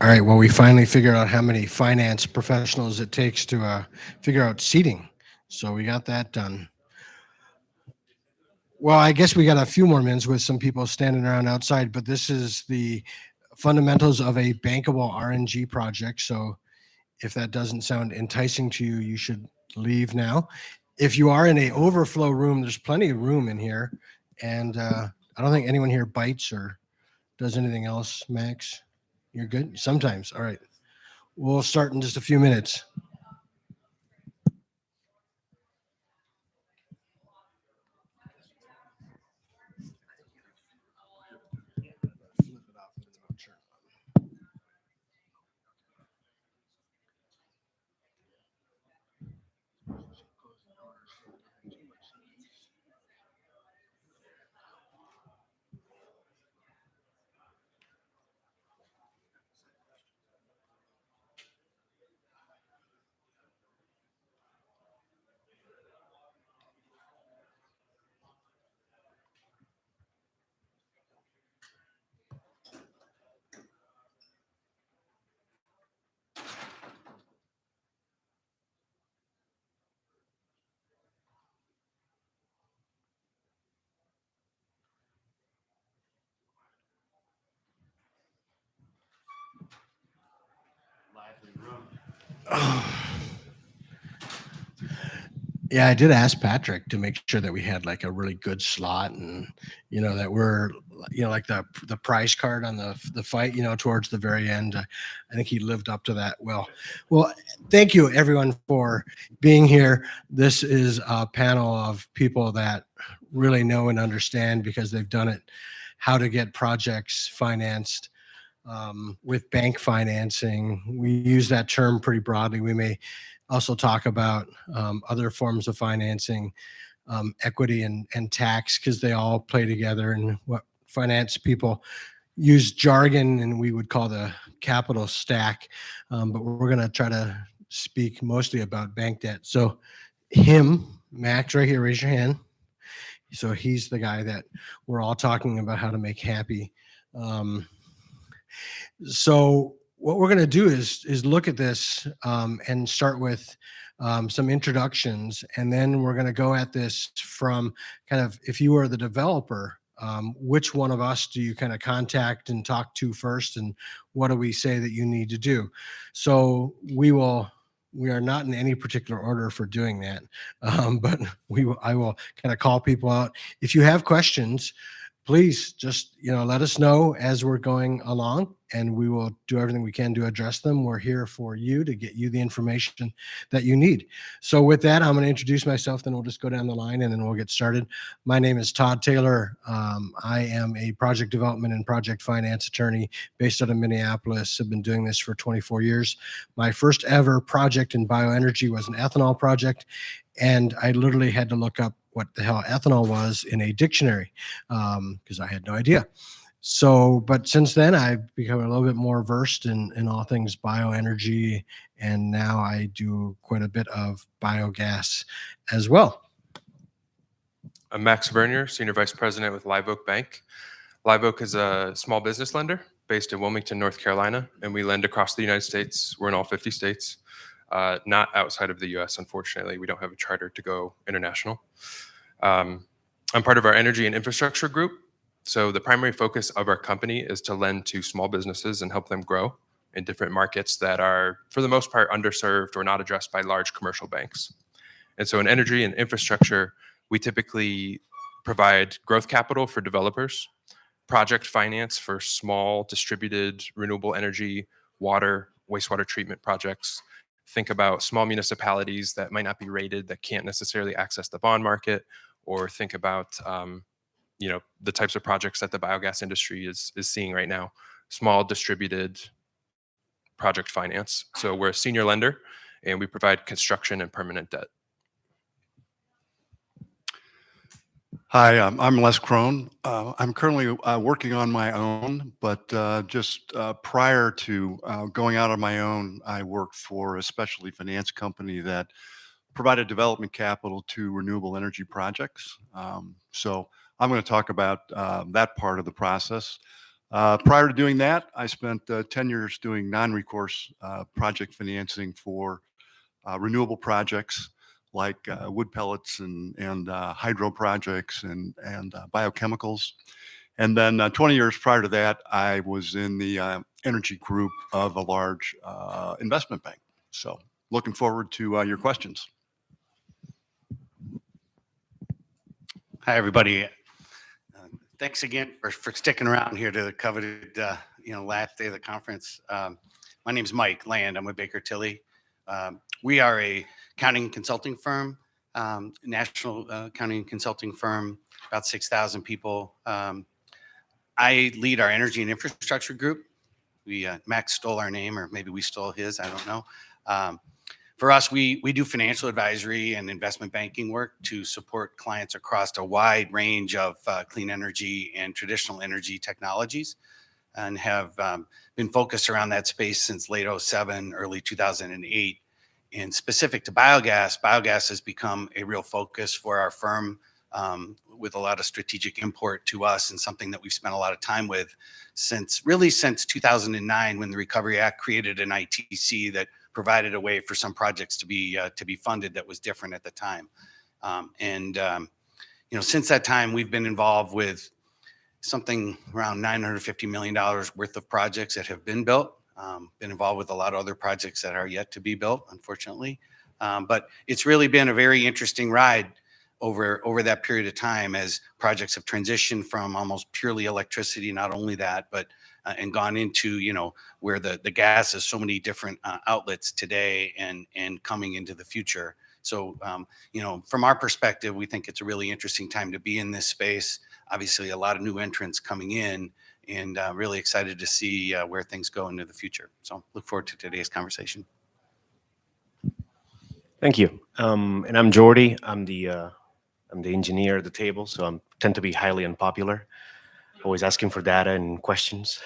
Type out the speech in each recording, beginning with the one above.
All right. Well, we finally figured out how many finance professionals it takes to figure out seating. So we got that done. Well, I guess we got a few more minutes with some people standing around outside, but this is the fundamentals of a bankable RNG project. So if that doesn't sound enticing to you, you should leave now. If you are in a overflow room, there's plenty of room in here. And I don't think anyone here bites or does anything else, Max. You're good? Sometimes. All right. We'll start in just a few minutes. Yeah, I did ask Patrick to make sure that we had like a really good slot, and that we're like the price card on the fight, towards the very end. I think he lived up to that well. Well, thank you everyone for being here. This is a panel of people that really know and understand, because they've done it, how to get projects financed with bank financing. We use that term pretty broadly. We may also talk about other forms of financing, equity and tax, because they all play together. And what finance people use jargon, and we would call the capital stack. But we're going to try to speak mostly about bank debt. So Max right here, raise your hand. So he's the guy that we're all talking about how to make happy. So what we're going to do is look at this and start with some introductions, and then we're going to go at this from kind of, if you are the developer, which one of us do you kind of contact and talk to first, and what do we say that you need to do? So we are not in any particular order for doing that, but I will kind of call people out. If you have questions, please just let us know as we're going along, and we will do everything we can to address them. We're here for you, to get you the information that you need. So with that, I'm going to introduce myself, then we'll just go down the line and then we'll get started. My name is Todd Taylor. I am a project development and project finance attorney based out of Minneapolis. I've been doing this for 24 years. My first ever project in bioenergy was an ethanol project, and I literally had to look up what the hell ethanol was in a dictionary, because I had no idea. So, but since then, I've become a little bit more versed in all things bioenergy, and now I do quite a bit of biogas as well. I'm Max Vernier, Senior Vice President with Live Oak Bank. Live Oak is a small business lender based in Wilmington, North Carolina, and we lend across the United States. We're in all 50 states, not outside of the U.S., unfortunately. We don't have a charter to go international. I'm part of our energy and infrastructure group. So the primary focus of our company is to lend to small businesses and help them grow in different markets that are, for the most part, underserved or not addressed by large commercial banks. And so in energy and infrastructure, we typically provide growth capital for developers, project finance for small distributed renewable energy, water, wastewater treatment projects. Think about small municipalities that might not be rated, that can't necessarily access the bond market, or think about the types of projects that the biogas industry is seeing right now, small distributed project finance. So we're a senior lender, and we provide construction and permanent debt. Hi, I'm Les Crone. I'm currently working on my own, but just prior to going out on my own, I worked for a specialty finance company that provided development capital to renewable energy projects. So I'm going to talk about that part of the process. Prior to doing that, I spent 10 years doing non-recourse project financing for renewable projects like wood pellets and hydro projects and biochemicals. And then 20 years prior to that, I was in the energy group of a large investment bank. So looking forward to your questions. Hi, everybody. Thanks again for sticking around here to the coveted, last day of the conference. My name's Mike Land. I'm with Baker Tilly. We are a accounting consulting firm, national accounting consulting firm, about 6,000 people. I lead our energy and infrastructure group. Max stole our name, or maybe we stole his, I don't know. For us, we do financial advisory and investment banking work to support clients across a wide range of clean energy and traditional energy technologies, and have been focused around that space since late 2007, early 2008. And specific to biogas has become a real focus for our firm, with a lot of strategic import to us, and something that we've spent a lot of time with since 2009, when the Recovery Act created an ITC that provided a way for some projects to be funded that was different at the time. Since that time, we've been involved with something around $950 million worth of projects that have been built. Been involved with a lot of other projects that are yet to be built, unfortunately. But it's really been a very interesting ride over that period of time as projects have transitioned from almost purely electricity, not only that, but and gone into, where the gas has so many different outlets today and coming into the future. So, from our perspective, we think it's a really interesting time to be in this space. Obviously, a lot of new entrants coming in, and really excited to see where things go into the future. So look forward to today's conversation. Thank you. And I'm Jordy. I'm the engineer at the table, so I tend to be highly unpopular, always asking for data and questions.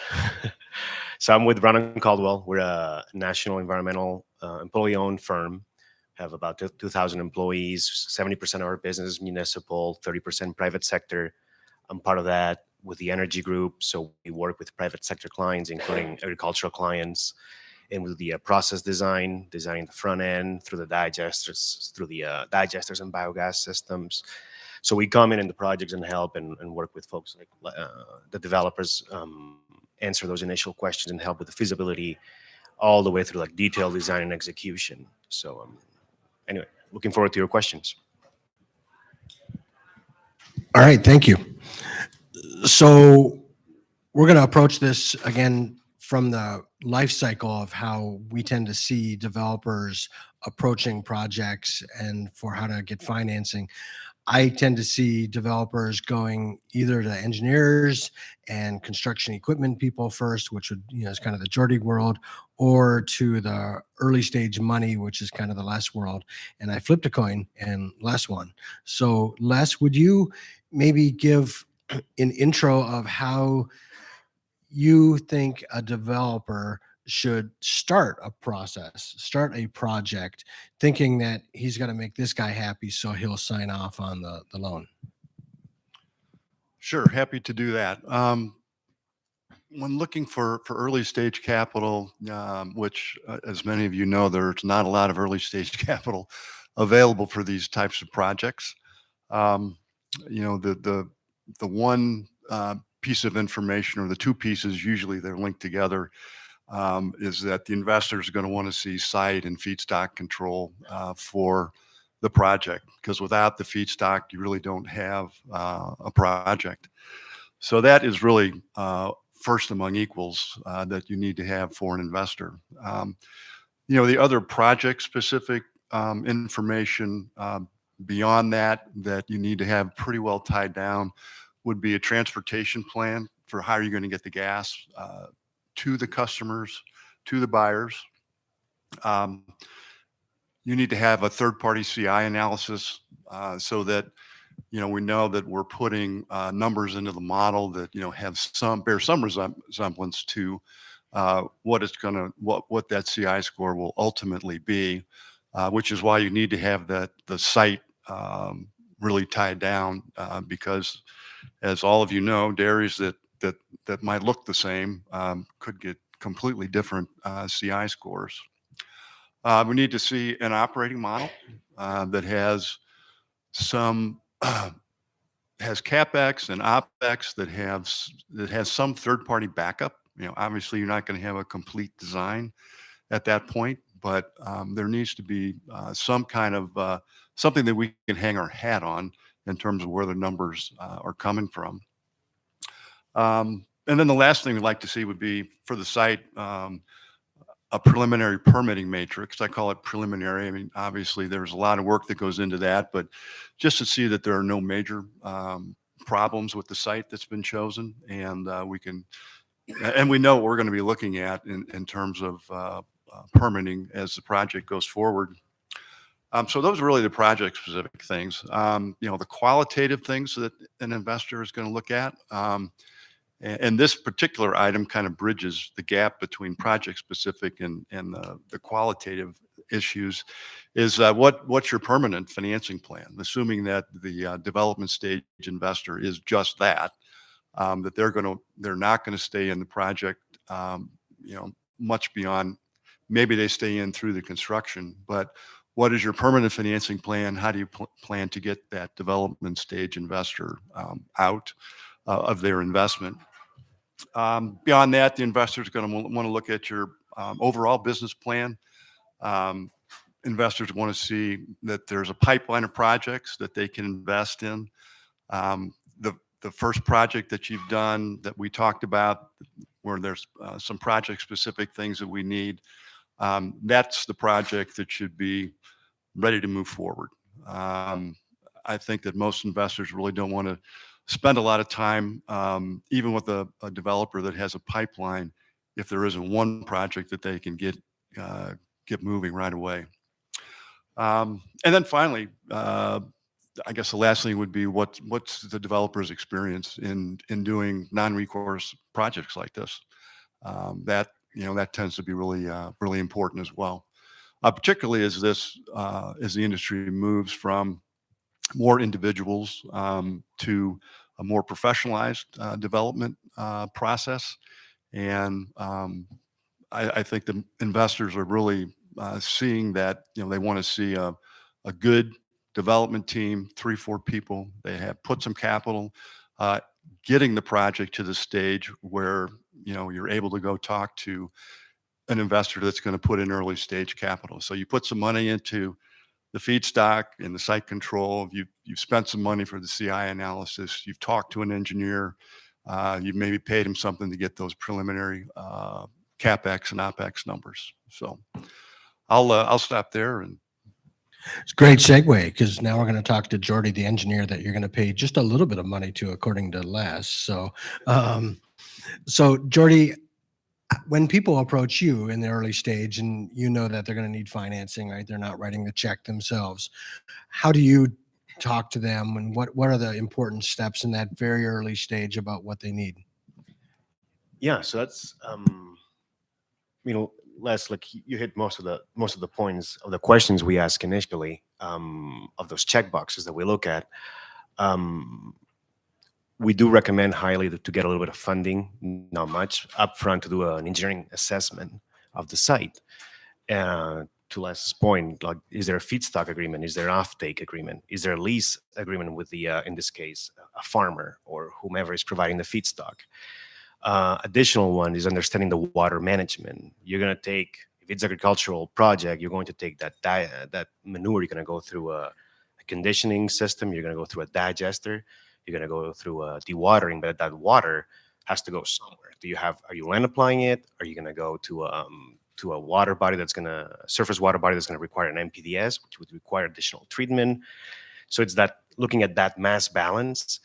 So I'm with Brown & Caldwell. We're a national environmental employee-owned firm. Have about 2,000 employees. 70% of our business is municipal, 30% private sector. I'm part of that with the energy group. So we work with private sector clients, including agricultural clients, and with the process designing the front end through the digesters, digesters and biogas systems. So we come in the projects and help and work with folks like the developers, answer those initial questions and help with the feasibility all the way through like detailed design and execution. So anyway, looking forward to your questions. All right, thank you. So we're going to approach this again from the life cycle of how we tend to see developers approaching projects and for how to get financing. I tend to see developers going either to engineers and construction equipment people first, which would, is kind of the Jordy world, or to the early stage money, which is kind of the Les world. And I flipped a coin and Les won. So Les, would you maybe give an intro of how you think a developer should start a process, start a project, thinking that he's going to make this guy happy so he'll sign off on the loan? Sure, happy to do that. When looking for early stage capital, which as many of you know, there's not a lot of early stage capital available for these types of projects. The one piece of information, or the two pieces, usually they're linked together, is that the investors are going to want to see site and feedstock control for the project, because without the feedstock, you really don't have a project. So that is really first among equals that you need to have for an investor. The other project specific information beyond that you need to have pretty well tied down would be a transportation plan for how you're going to get the gas to the customers, to the buyers. You need to have a third-party CI analysis so that we know that we're putting numbers into the model that bear some resemblance to what that CI score will ultimately be, which is why you need to have the site really tied down, because as all of you know, dairies that might look the same could get completely different CI scores. We need to see an operating model that has some has CapEx and OpEx that has some third-party backup. Obviously you're not going to have a complete design at that point, but there needs to be some kind of something that we can hang our hat on in terms of where the numbers are coming from. And then the last thing we'd like to see would be for the site, a preliminary permitting matrix. I call it preliminary. I mean, obviously there's a lot of work that goes into that, but just to see that there are no major problems with the site that's been chosen, and we know what we're going to be looking at in terms of permitting as the project goes forward. So those are really the project specific things. The qualitative things that an investor is going to look at. And this particular item kind of bridges the gap between project specific and the qualitative issues, is what's your permanent financing plan, assuming that the development stage investor is just that they're not going to stay in the project much beyond, maybe they stay in through the construction, but what is your permanent financing plan? How do you plan to get that development stage investor out of their investment? Beyond that, the investor is going to want to look at your overall business plan. Investors want to see that there's a pipeline of projects that they can invest in. The first project that you've done that we talked about, where there's some project-specific things that we need, that's the project that should be ready to move forward. I think that most investors really don't want to spend a lot of time, even with a developer that has a pipeline, if there isn't one project that they can get moving right away. And then finally, I guess the last thing would be what's the developer's experience in doing non-recourse projects like this. That tends to be really important as well, particularly as the industry moves from more individuals to a more professionalized development process. And I think the investors are really seeing that, they want to see a good development team, 3-4 people. They have put some capital, getting the project to the stage where, you're able to go talk to an investor that's going to put in early stage capital. So you put some money into the feedstock and the site control. You've spent some money for the CI analysis. You've talked to an engineer. You've maybe paid him something to get those preliminary CapEx and OpEx numbers. So I'll stop there. And It's a great segue, because now we're going to talk to Jordy, the engineer that you're going to pay just a little bit of money to, according to Les. So Jordy, when people approach you in the early stage and you know that they're going to need financing, right? They're not writing the check themselves. How do you talk to them, and what are the important steps in that very early stage about what they need? Yeah, so that's Les, like you hit most of the points of the questions we ask initially, of those check boxes that we look at. We do recommend highly to get a little bit of funding, not much, upfront, to do an engineering assessment of the site. To Les's point, like, is there a feedstock agreement? Is there an offtake agreement? Is there a lease agreement with the, in this case, a farmer or whomever is providing the feedstock? Additional one is understanding the water management. You're going to take, if it's agricultural project, you're going to take that manure, you're going to go through a conditioning system, you're going to go through a digester, you're going to go through a dewatering, but that water has to go somewhere. Are you land applying it? Are you going to go to a water body surface water body that's going to require an MPDS, which would require additional treatment? So it's that, looking at that mass balance.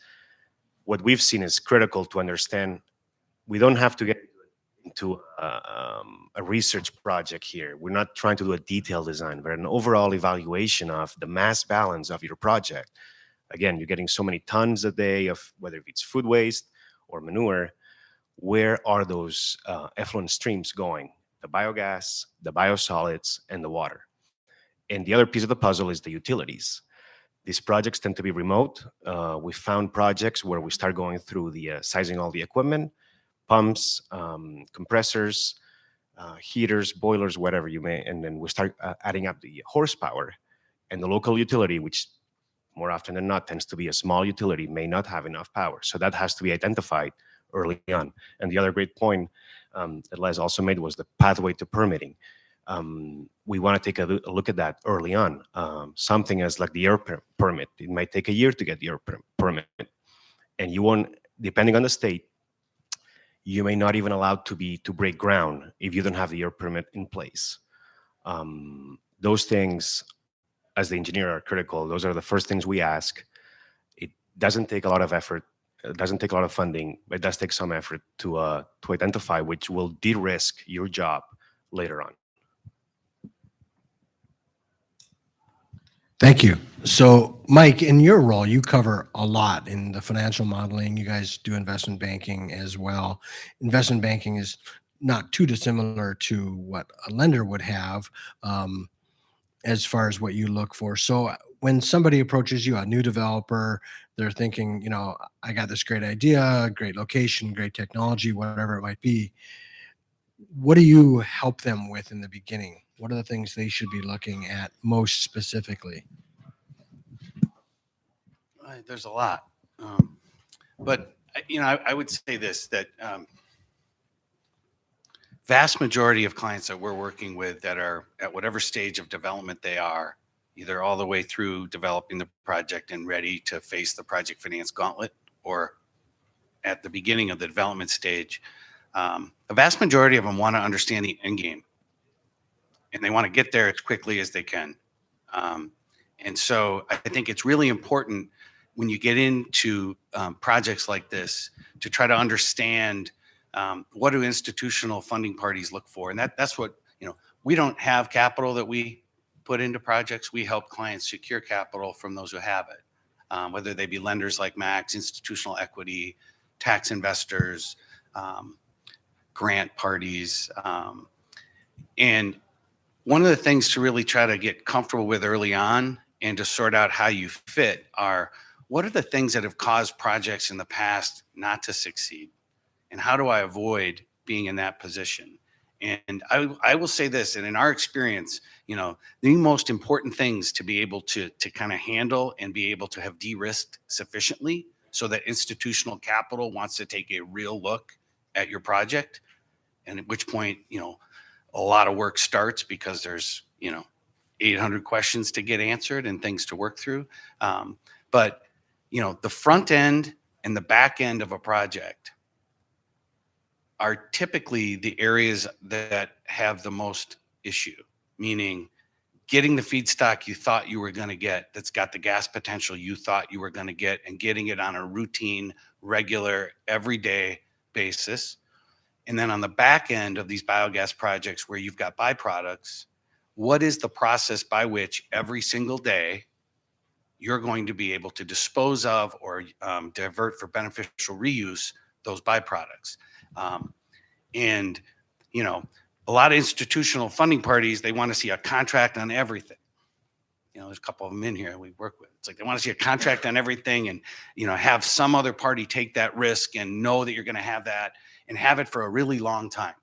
What we've seen is critical to understand. We don't have to get into a research project here. We're not trying to do a detailed design, but an overall evaluation of the mass balance of your project. Again, you're getting so many tons a day of, whether it's food waste or manure. Where are those effluent streams going? The biogas, the biosolids, and the water. And the other piece of the puzzle is the utilities. These projects tend to be remote. We found projects where we start going through the sizing all the equipment, pumps, compressors, heaters, boilers, whatever you may, and then we start adding up the horsepower. And the local utility, which more often than not tends to be a small utility, may not have enough power. So that has to be identified early on. And the other great point that Les also made was the pathway to permitting. We want to take a look at that early on. Something as like the air permit. It might take a year to get the air permit. And you won't, depending on the state, you may not even allow to break ground if you don't have the air permit in place. Those things, as the engineer, are critical. Those are the first things we ask. It doesn't take a lot of effort. It doesn't take a lot of funding, but it does take some effort to identify, which will de-risk your job later on. Thank you. So, Mike, in your role, you cover a lot in the financial modeling. You guys do investment banking as well. Investment banking is not too dissimilar to what a lender would have, as far as what you look for. So when somebody approaches you, a new developer, they're thinking, I got this great idea, great location, great technology, whatever it might be. What do you help them with in the beginning? What are the things they should be looking at most specifically? There's a lot. But I would say this, that vast majority of clients that we're working with that are at whatever stage of development they are, either all the way through developing the project and ready to face the project finance gauntlet, or at the beginning of the development stage, a vast majority of them want to understand the end game, and they want to get there as quickly as they can. And so I think it's really important when you get into projects like this to try to understand what do institutional funding parties look for. And that's what, we don't have capital that we put into projects. We help clients secure capital from those who have it, whether they be lenders like Max, institutional equity, tax investors, grant parties. And one of the things to really try to get comfortable with early on and to sort out how you fit are, what are the things that have caused projects in the past not to succeed? And how do I avoid being in that position? And I will say this, and in our experience, the most important things to be able to kind of handle and be able to have de-risked sufficiently so that institutional capital wants to take a real look at your project, and at which point, a lot of work starts because there's, 800 questions to get answered and things to work through. But the front end and the back end of a project are typically the areas that have the most issue, meaning getting the feedstock you thought you were going to get, that's got the gas potential you thought you were going to get, and getting it on a routine, regular, everyday basis. And then on the back end of these biogas projects where you've got byproducts, what is the process by which every single day you're going to be able to dispose of or divert for beneficial reuse those byproducts? And, a lot of institutional funding parties, they want to see a contract on everything. There's a couple of them in here we work with. It's like they want to see a contract on everything and, have some other party take that risk and know that you're going to have that and have it for a really long time,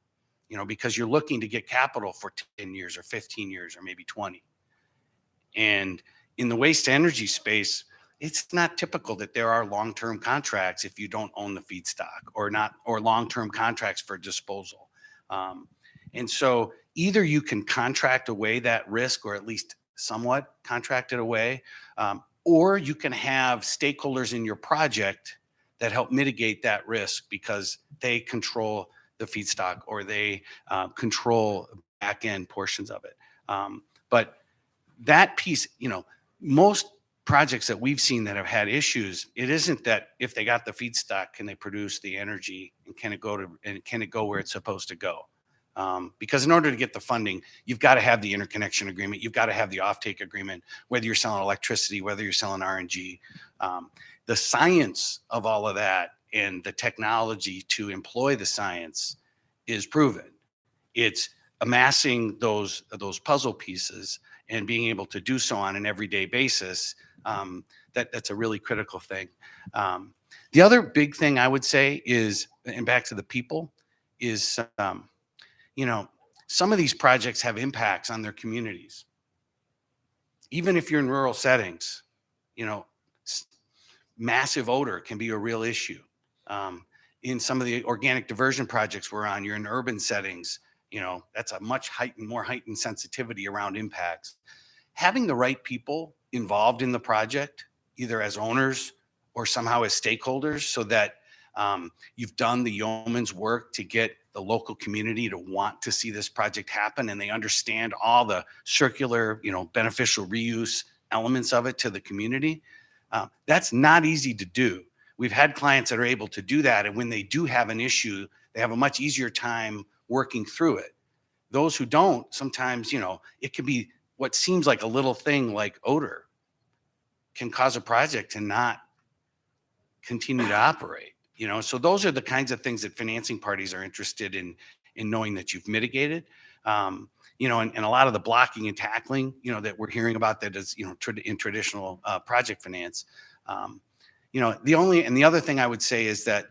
because you're looking to get capital for 10 years or 15 years or maybe 20. And in the waste energy space, it's not typical that there are long-term contracts if you don't own the feedstock, or long-term contracts for disposal. And so either you can contract away that risk, or at least somewhat contract it away, or you can have stakeholders in your project that help mitigate that risk because they control the feedstock or they control back end portions of it. But that piece, most projects that we've seen that have had issues, it isn't that if they got the feedstock, can they produce the energy, and can it go where it's supposed to go? Because in order to get the funding, you've got to have the interconnection agreement. You've got to have the offtake agreement, whether you're selling electricity, whether you're selling RNG. The science of all of that and the technology to employ the science is proven. It's amassing those puzzle pieces and being able to do so on an everyday basis. That's a really critical thing. The other big thing I would say is, and back to the people, is some of these projects have impacts on their communities. Even if you're in rural settings, massive odor can be a real issue. In some of the organic diversion projects we're on, you're in urban settings, that's a much more heightened sensitivity around impacts. Having the right people involved in the project, either as owners or somehow as stakeholders, so that you've done the yeoman's work to get the local community to want to see this project happen, and they understand all the circular, beneficial reuse elements of it to the community. That's not easy to do. We've had clients that are able to do that, and when they do have an issue, they have a much easier time working through it. Those who don't, sometimes, it can be what seems like a little thing like odor can cause a project to not continue to operate. So those are the kinds of things that financing parties are interested in knowing that you've mitigated. And a lot of the blocking and tackling, that we're hearing about that is, in traditional project finance. The other thing I would say is that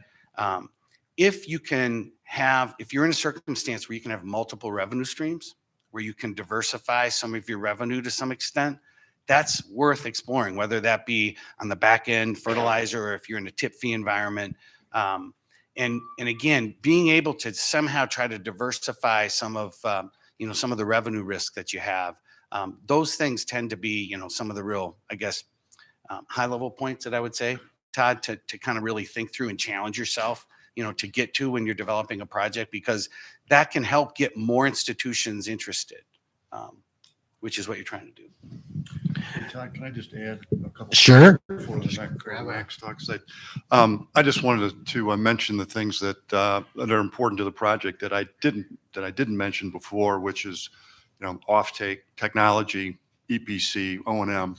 if you're in a circumstance where you can have multiple revenue streams, where you can diversify some of your revenue to some extent, that's worth exploring, whether that be on the back end fertilizer, or if you're in a tip fee environment. and again, being able to somehow try to diversify some of some of the revenue risk that you have. Those things tend to be some of the real, I guess, high level points that I would say, Todd, to kind of really think through and challenge yourself, to get to when you're developing a project, because that can help get more institutions interested, which is what you're trying to do. Hey, Todd, can I just add a couple? Sure. Before Max talks, I just wanted to mention the things that are important to the project that I didn't mention before, which is, offtake, technology, EPC, O&M.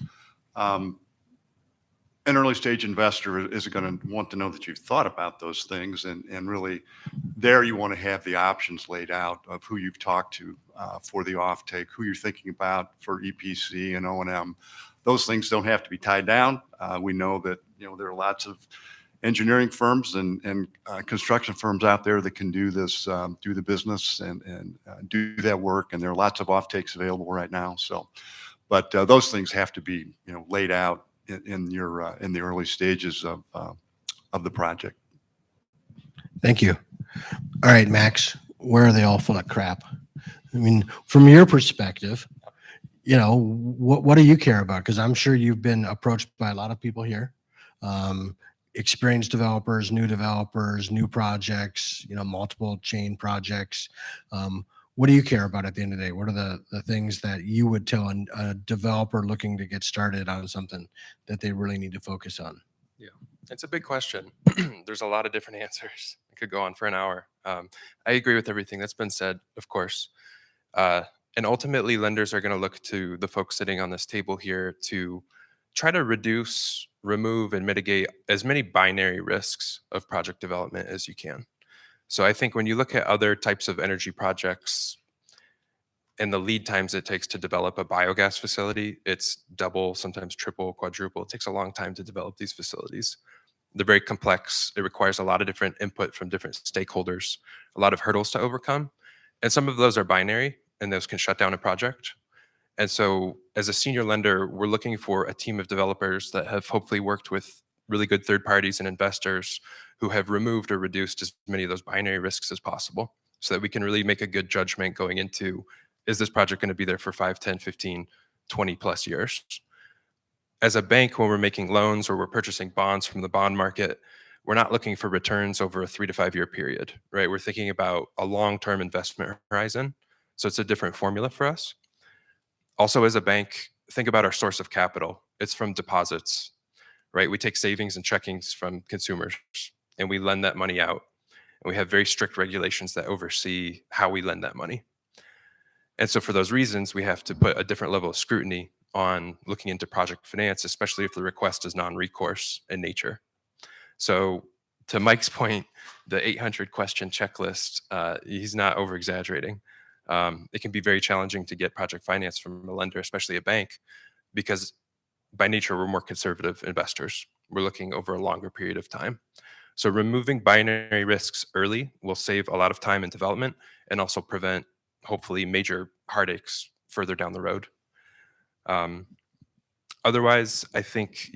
An early stage investor is going to want to know that you've thought about those things, and really there you want to have the options laid out of who you've talked to for the offtake, who you're thinking about for EPC and O&M. Those things don't have to be tied down. We know that there are lots of engineering firms and construction firms out there that can do this, do the business and do that work, and there are lots of offtakes available right now. So, but those things have to be laid out in the early stages of the project. Thank you. All right, Max, where are they all full of crap? I mean, from your perspective, what do you care about? Because I'm sure you've been approached by a lot of people here, experienced developers, new projects, multiple chain projects. What do you care about at the end of the day? What are the things that you would tell a developer looking to get started on something that they really need to focus on? Yeah, it's a big question. There's a lot of different answers. I could go on for an hour. I agree with everything that's been said, of course. And ultimately, lenders are going to look to the folks sitting on this table here to try to reduce, remove, and mitigate as many binary risks of project development as you can. So I think when you look at other types of energy projects and the lead times it takes to develop a biogas facility, it's double, sometimes triple, quadruple. It takes a long time to develop these facilities. They're very complex. It requires a lot of different input from different stakeholders, a lot of hurdles to overcome. And some of those are binary, and those can shut down a project. And so as a senior lender, we're looking for a team of developers that have hopefully worked with really good third parties and investors who have removed or reduced as many of those binary risks as possible, so that we can really make a good judgment going into, is this project going to be there for 5, 10, 15, 20 plus years? As a bank, when we're making loans or we're purchasing bonds from the bond market, we're not looking for returns over a 3 to 5 year period, right? We're thinking about a long-term investment horizon. So it's a different formula for us. Also, as a bank, think about our source of capital. It's from deposits, right? We take savings and checkings from consumers and we lend that money out. And we have very strict regulations that oversee how we lend that money. And so for those reasons, we have to put a different level of scrutiny on looking into project finance, especially if the request is non-recourse in nature. So to Mike's point, the 800 question checklist, he's not over-exaggerating. It can be very challenging to get project finance from a lender, especially a bank, because by nature, we're more conservative investors. We're looking over a longer period of time. So removing binary risks early will save a lot of time in development and also prevent, hopefully, major heartaches further down the road. Otherwise, I think,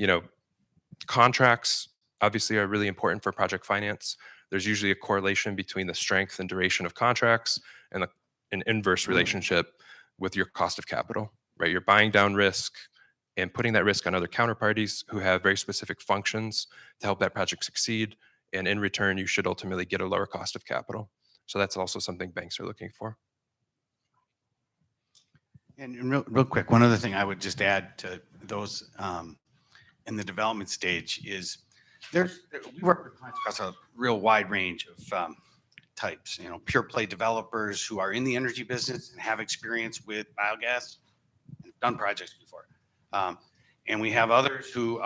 contracts obviously are really important for project finance. There's usually a correlation between the strength and duration of contracts and an inverse relationship with your cost of capital, right? You're buying down risk and putting that risk on other counterparties who have very specific functions to help that project succeed. And in return, you should ultimately get a lower cost of capital. So that's also something banks are looking for. And real quick, one other thing I would just add to those in the development stage is we work with clients across a real wide range of types, pure play developers who are in the energy business and have experience with biogas and done projects before. And we have others who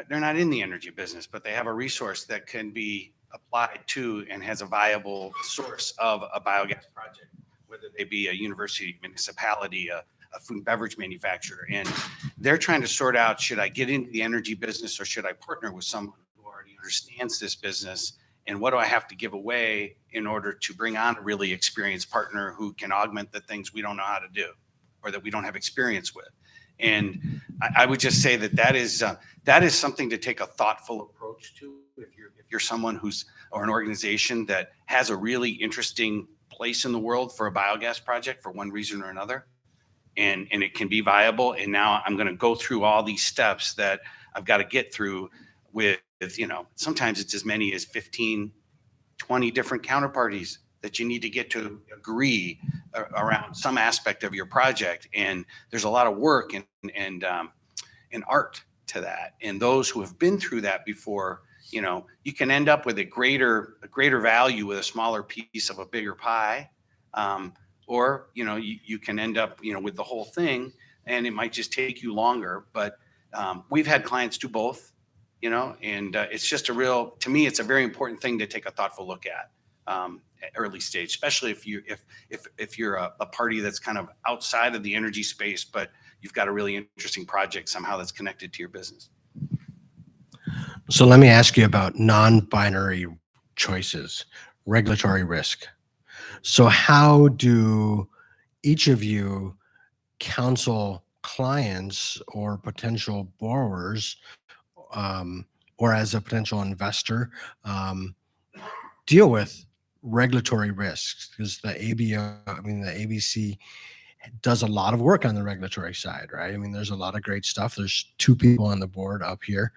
they're not in the energy business, but they have a resource that can be applied to and has a viable source of a biogas project, whether they be a university, municipality, a food and beverage manufacturer. And they're trying to sort out, should I get into the energy business or should I partner with someone who already understands this business? And what do I have to give away in order to bring on a really experienced partner who can augment the things we don't know how to do or that we don't have experience with? And I would just say that is something to take a thoughtful approach to if you're someone or an organization that has a really interesting place in the world for a biogas project for one reason or another, and it can be viable. And now I'm going to go through all these steps that I've got to get through with, sometimes it's as many as 15, 20 different counterparties that you need to get to agree around some aspect of your project. And there's a lot of work and art to that. And those who have been through that before, you can end up with a greater value with a smaller piece of a bigger pie. Or, you can end up, with the whole thing, and it might just take you longer. But we've had clients do both, and it's just to me, it's a very important thing to take a thoughtful look at early stage, especially if you're a party that's kind of outside of the energy space, but you've got a really interesting project somehow that's connected to your business. So let me ask you about non-binary choices, regulatory risk. So how do each of you counsel clients or potential borrowers, or as a potential investor, deal with regulatory risks? Because the ABC does a lot of work on the regulatory side, right? I mean, there's a lot of great stuff. There's 2 people on the board up here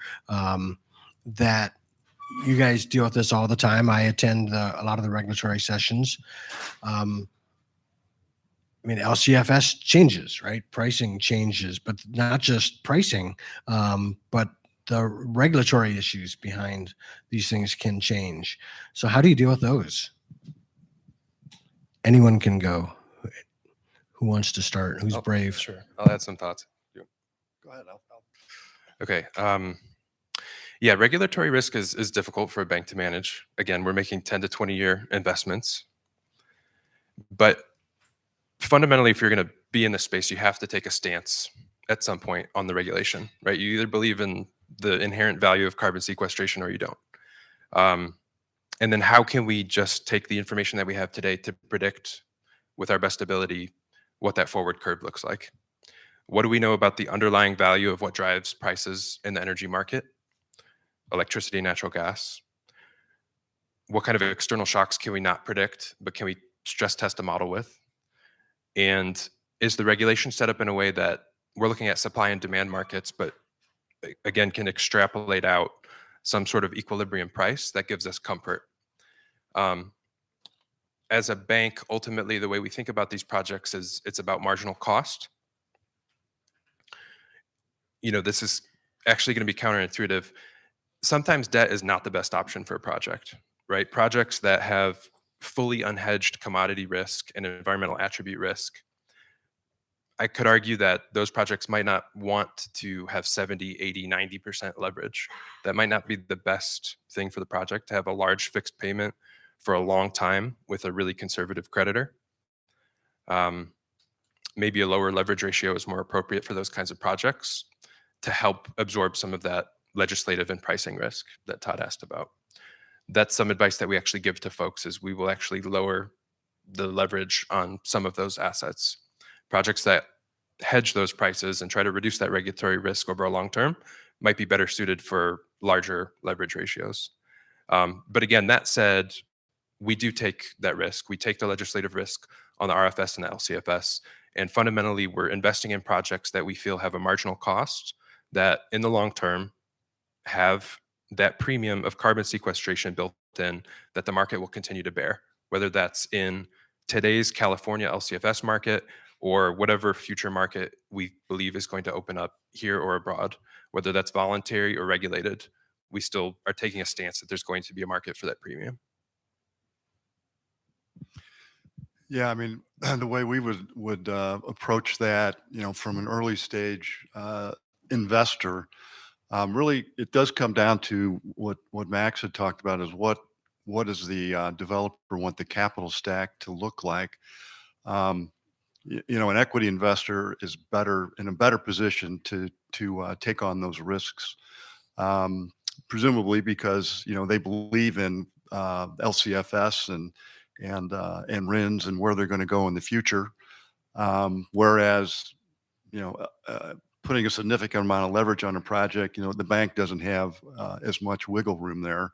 that you guys deal with this all the time. I attend a lot of the regulatory sessions. LCFS changes, right? Pricing changes, but not just pricing, but the regulatory issues behind these things can change. So how do you deal with those? Anyone can go. Who wants to start? Who's brave? Sure, I'll add some thoughts. Go ahead. Okay. Yeah, regulatory risk is difficult for a bank to manage. Again, we're making 10 to 20-year investments. But fundamentally, if you're going to be in this space, you have to take a stance at some point on the regulation, right? You either believe in the inherent value of carbon sequestration or you don't. And then how can we just take the information that we have today to predict with our best ability what that forward curve looks like? What do we know about the underlying value of what drives prices in the energy market? Electricity, natural gas. What kind of external shocks can we not predict, but can we stress test a model with? And is the regulation set up in a way that we're looking at supply and demand markets, but again, can extrapolate out some sort of equilibrium price that gives us comfort? As a bank, ultimately, the way we think about these projects is it's about marginal cost. This is actually going to be counterintuitive. Sometimes debt is not the best option for a project, right? Projects that have fully unhedged commodity risk and environmental attribute risk, I could argue that those projects might not want to have 70, 80, 90% leverage. That might not be the best thing for the project to have a large fixed payment for a long time with a really conservative creditor. Maybe a lower leverage ratio is more appropriate for those kinds of projects to help absorb some of that legislative and pricing risk that Todd asked about. That's some advice that we actually give to folks, is we will actually lower the leverage on some of those assets. Projects that hedge those prices and try to reduce that regulatory risk over a long term might be better suited for larger leverage ratios. But again, that said, we do take that risk. We take the legislative risk on the RFS and the LCFS. And fundamentally, we're investing in projects that we feel have a marginal cost that in the long term have that premium of carbon sequestration built in that the market will continue to bear, whether that's in today's California LCFS market or whatever future market we believe is going to open up here or abroad, whether that's voluntary or regulated. We still are taking a stance that there's going to be a market for that premium. Yeah, the way we would approach that, from an early stage investor, really, it does come down to what Max had talked about, is what does the developer want the capital stack to look like? An equity investor is in a better position to take on those risks, presumably because they believe in LCFS and RINs and where they're going to go in the future. Whereas, putting a significant amount of leverage on a project, the bank doesn't have as much wiggle room there.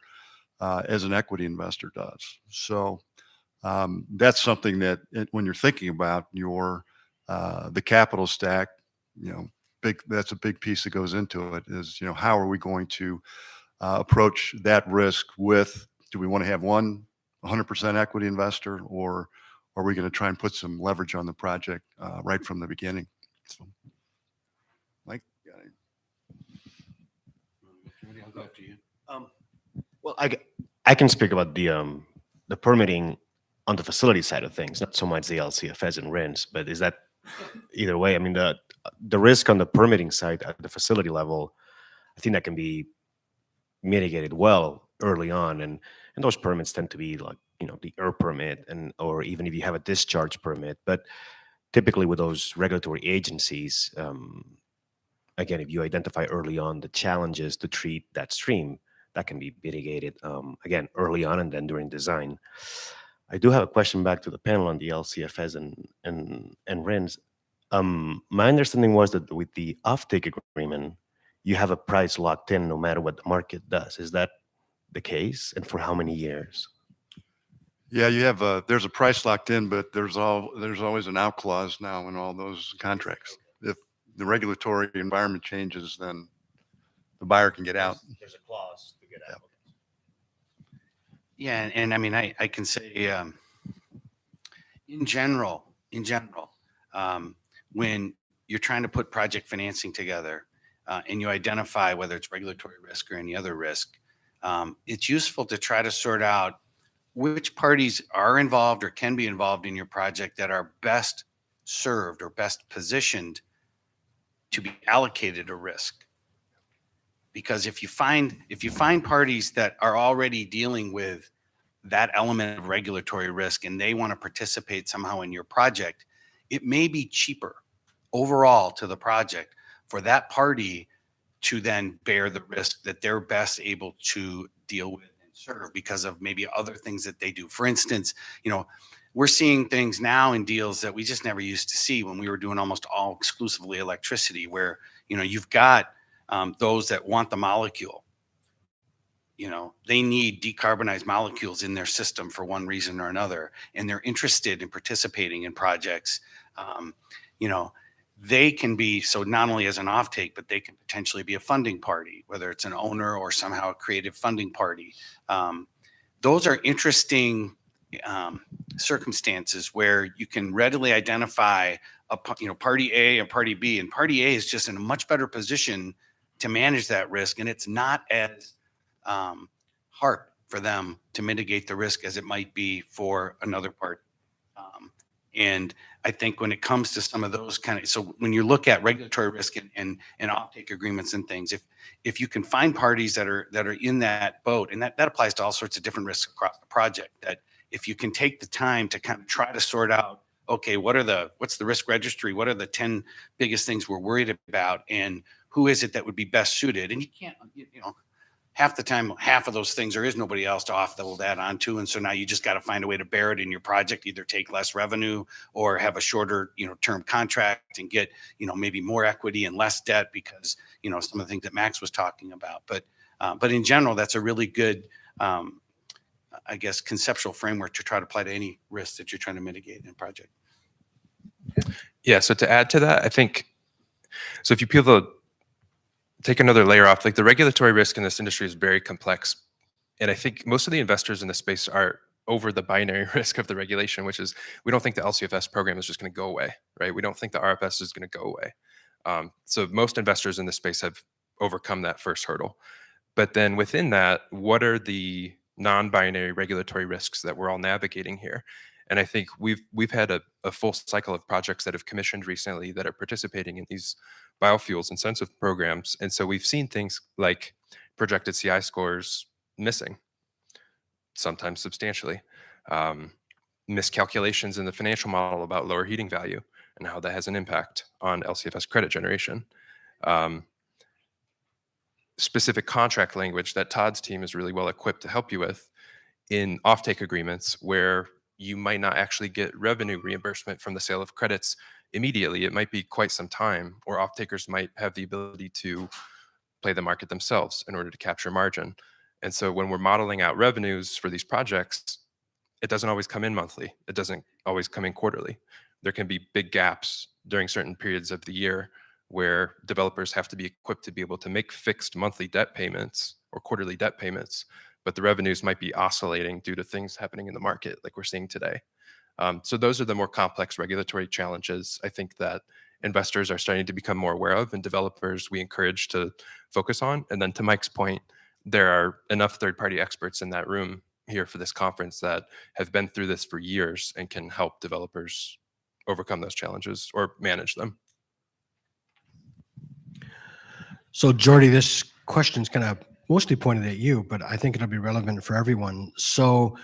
as an equity investor does. So that's something that when you're thinking about your the capital stack, that's a big piece that goes into it. Is how are we going to approach that risk with? Do we want to have 100% equity investor, or are we going to try and put some leverage on the project right from the beginning? So, Mike, got it? Well, I can speak about the permitting on the facility side of things, not so much the LCFS and RINs, but is that either way? I mean, the risk on the permitting side at the facility level, I think that can be mitigated well early on, and those permits tend to be like the permit, or even if you have a discharge permit. But typically with those regulatory agencies, again, if you identify early on the challenges to treat that stream, that can be mitigated again early on and then during design. I do have a question back to the panel on the LCFS and RINs. My understanding was that with the offtake agreement, you have a price locked in no matter what the market does. Is that the case, and for how many years? Yeah, there's a price locked in, but there's always an out clause now in all those contracts. If the regulatory environment changes, then the buyer can get out. There's a clause to get out. Yeah, and I mean, I can say, in general, when you're trying to put project financing together, and you identify whether it's regulatory risk or any other risk, it's useful to try to sort out which parties are involved or can be involved in your project that are best served or best positioned to be allocated a risk. Because if you find parties that are already dealing with that element of regulatory risk and they want to participate somehow in your project, it may be cheaper overall to the project for that party to then bear the risk that they're best able to deal with and serve because of maybe other things that they do. For instance, we're seeing things now in deals that we just never used to see when we were doing almost all exclusively electricity, where you've got those that want the molecule. They need decarbonized molecules in their system for one reason or another, and they're interested in participating in projects. They can be, so not only as an offtake, but they can potentially be a funding party, whether it's an owner or somehow a creative funding party. Those are interesting circumstances where you can readily identify party A and party B, and party A is just in a much better position to manage that risk, and it's not as hard for them to mitigate the risk as it might be for another part. And I think when it comes to some of those so when you look at regulatory risk and offtake agreements and things, if you can find parties that are in that boat, and that applies to all sorts of different risks across the project, that if you can take the time to kind of try to sort out, okay, what's the risk registry? What are the 10 biggest things we're worried about, and who is it that would be best suited? And you can't, half the time, half of those things, there is nobody else to offload that onto. And so now you just got to find a way to bear it in your project, either take less revenue or have a shorter, term contract and get, maybe more equity and less debt because, some of the things that Max was talking about. But in general, that's a really good, I guess, conceptual framework to try to apply to any risk that you're trying to mitigate in a project. Yeah. So to add to that, I think, so if you take another layer off, like the regulatory risk in this industry is very complex. And I think most of the investors in this space are over the binary risk of the regulation, which is we don't think the LCFS program is just going to go away, right? We don't think the RFS is going to go away. So most investors in this space have overcome that first hurdle. But then within that, what are the non-binary regulatory risks that we're all navigating here? And I think we've had a full cycle of projects that have commissioned recently that are participating in these biofuels incentive programs. And so we've seen things like projected CI scores missing, sometimes substantially, miscalculations in the financial model about lower heating value and how that has an impact on LCFS credit generation. Specific contract language that Todd's team is really well equipped to help you with in offtake agreements where you might not actually get revenue reimbursement from the sale of credits immediately. It might be quite some time, or off-takers might have the ability to play the market themselves in order to capture margin. And so when we're modeling out revenues for these projects, it doesn't always come in monthly. It doesn't always come in quarterly. There can be big gaps during certain periods of the year where developers have to be equipped to be able to make fixed monthly debt payments or quarterly debt payments, but the revenues might be oscillating due to things happening in the market like we're seeing today. So those are the more complex regulatory challenges I think that investors are starting to become more aware of, and developers we encourage to focus on. And then to Mike's point, there are enough third-party experts in that room here for this conference that have been through this for years and can help developers overcome those challenges or manage them. So, Jordy, this question's kind of mostly pointed at you, but I think it'll be relevant for everyone. So,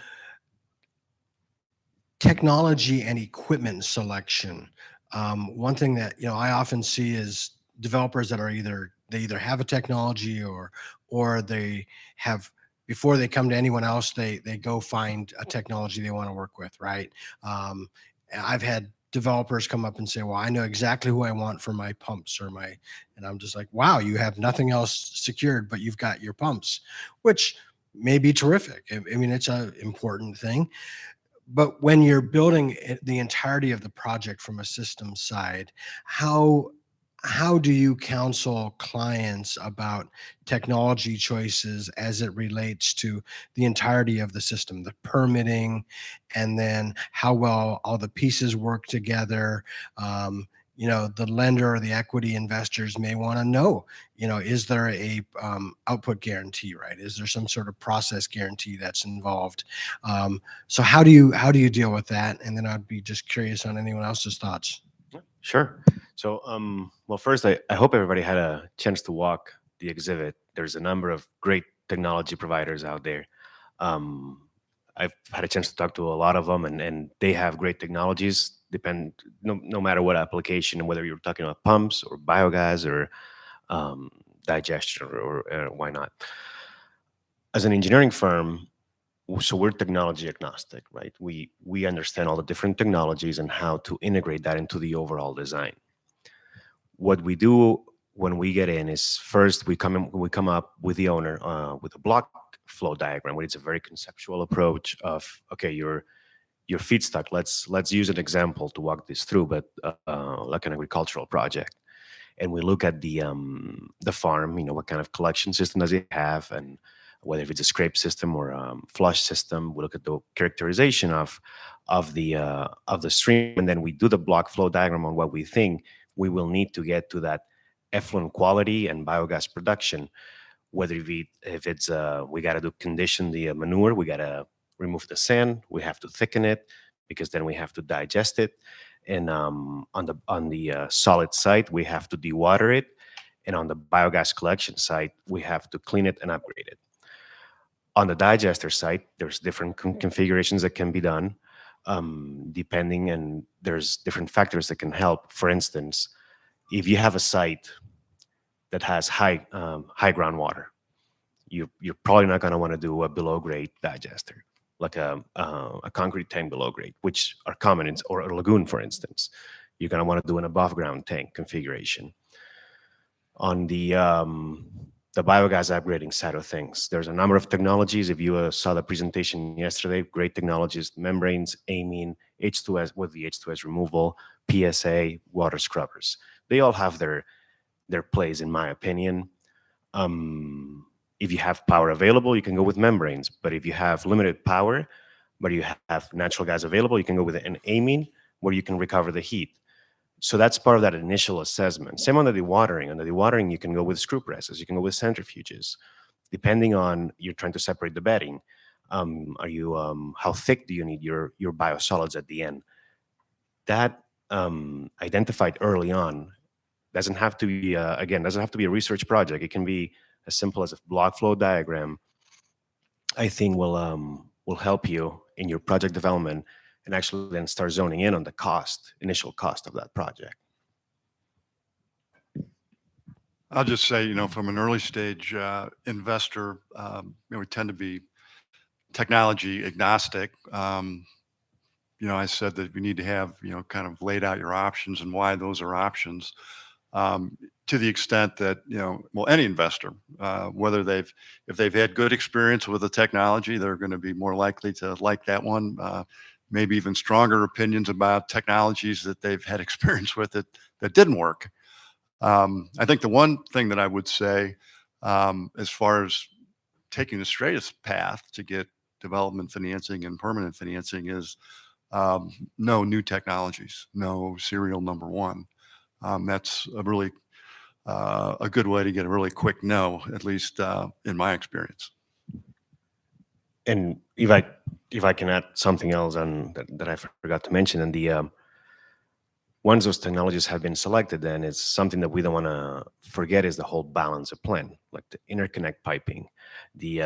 technology and equipment selection. One thing that I often see is developers that are either have a technology or they have, before they come to anyone else, they go find a technology they want to work with, right? I've had developers come up and say, well, I know exactly who I want for my pumps and I'm just like, wow, you have nothing else secured, but you've got your pumps, which may be terrific. I mean, it's an important thing. But when you're building the entirety of the project from a system side, how do you counsel clients about technology choices as it relates to the entirety of the system, the permitting, and then how well all the pieces work together? The lender or the equity investors may want to know, is there a output guarantee, right? Is there some sort of process guarantee that's involved? So how do you deal with that? And then I'd be just curious on anyone else's thoughts. Sure. So, well, first, I hope everybody had a chance to walk the exhibit. There's a number of great technology providers out there. I've had a chance to talk to a lot of them, and they have great technologies. No matter what application, whether you're talking about pumps or biogas or digestion or why not. As an engineering firm, so we're technology agnostic, right? We understand all the different technologies and how to integrate that into the overall design. What we do when we get in is first we come up with the owner with a block flow diagram, where it's a very conceptual approach of, okay, your feedstock. Let's use an example to walk this through, but like an agricultural project, and we look at the farm. What kind of collection system does it have, and whether it's a scrape system or flush system. We look at the characterization of the stream, and then we do the block flow diagram on what we think we will need to get to that effluent quality and biogas production. Whether if it's we got to condition the manure, we got to remove the sand, we have to thicken it because then we have to digest it, and on the solid side we have to dewater it, and on the biogas collection side we have to clean it and upgrade it. On the digester side, there's different configurations that can be done, depending, and there's different factors that can help. For instance, if you have a site that has high groundwater, you're probably not going to want to do a below grade digester, like a concrete tank below grade, which are common, or a lagoon, for instance. You're going to want to do an above ground tank configuration. On the biogas upgrading side of things, there's a number of technologies. If you saw the presentation yesterday, great technologies: membranes, amine, H2S with the H2S removal, PSA, water scrubbers. They all have their place, in my opinion. If you have power available, you can go with membranes. But if you have limited power, but you have natural gas available, you can go with an amine, where you can recover the heat. So that's part of that initial assessment. Same on the dewatering. On the dewatering, you can go with screw presses, you can go with centrifuges, depending on you're trying to separate the bedding. How thick do you need your biosolids at the end? That identified early on doesn't have to be doesn't have to be a research project. It can be as simple as a block flow diagram. I think will help you in your project development, and actually then start zoning in on the initial cost of that project. I'll just say, from an early stage investor, we tend to be technology agnostic. I said that we need to have, kind of laid out your options and why those are options. To the extent that, well, any investor, whether if they've had good experience with the technology, they're going to be more likely to like that one. Maybe even stronger opinions about technologies that they've had experience with that didn't work. I think the one thing that I would say, as far as taking the straightest path to get development financing and permanent financing is no new technologies, no serial number one. That's a good way to get a really quick no, at least in my experience. And if I can add something else on that I forgot to mention, and once those technologies have been selected, then it's something that we don't want to forget is the whole balance of plant, like the interconnect piping, the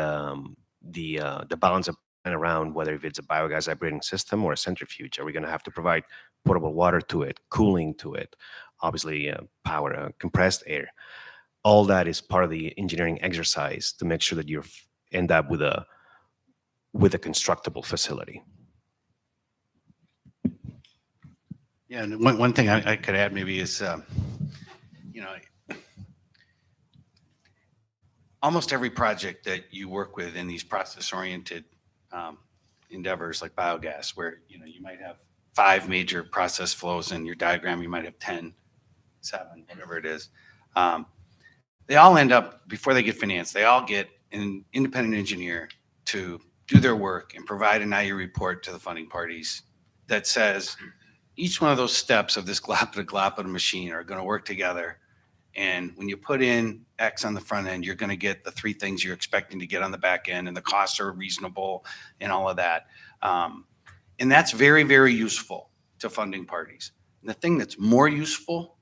balance of plant around whether if it's a biogas operating system or a centrifuge. Are we going to have to provide potable water to it, cooling to it, obviously power, compressed air? All that is part of the engineering exercise to make sure that you end up with a constructible facility. Yeah, and one thing I could add maybe is, almost every project that you work with in these process-oriented endeavors like biogas, where you might have 5 major process flows in your diagram, you might have 10, 7, whatever it is. They all end up, before they get financed, they all get an independent engineer to do their work and provide an IE report to the funding parties that says each one of those steps of this glop machine are going to work together. And when you put in X on the front end, you're going to get the 3 things you're expecting to get on the back end, and the costs are reasonable and all of that. And that's very, very useful to funding parties. And the thing that's more useful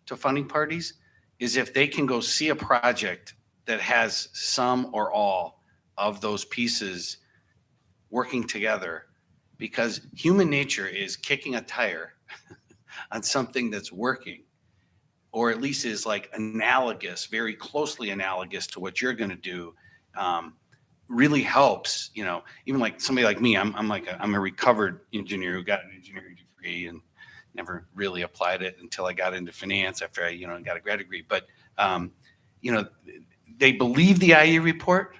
to funding parties is if they can go see a project that has some or all of those pieces working together, because human nature is kicking a tire on something that's working, or at least is like analogous, very closely analogous to what you're going to do, really helps. Even like somebody like me, I'm a recovered engineer who got an engineering degree and never really applied it until I got into finance after I got a grad degree. But they believe the IE report,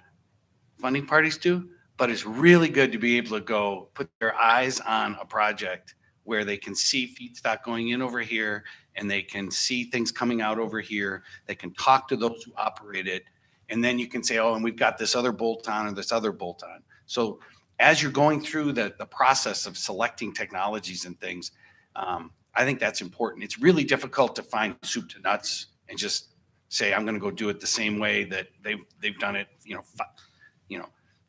funding parties do, but it's really good to be able to go put their eyes on a project where they can see feedstock going in over here and they can see things coming out over here. They can talk to those who operate it. And then you can say, oh, and we've got this other bolt-on or this other bolt-on. So as you're going through the process of selecting technologies and things, I think that's important. It's really difficult to find soup to nuts and just say, I'm going to go do it the same way that they've done it,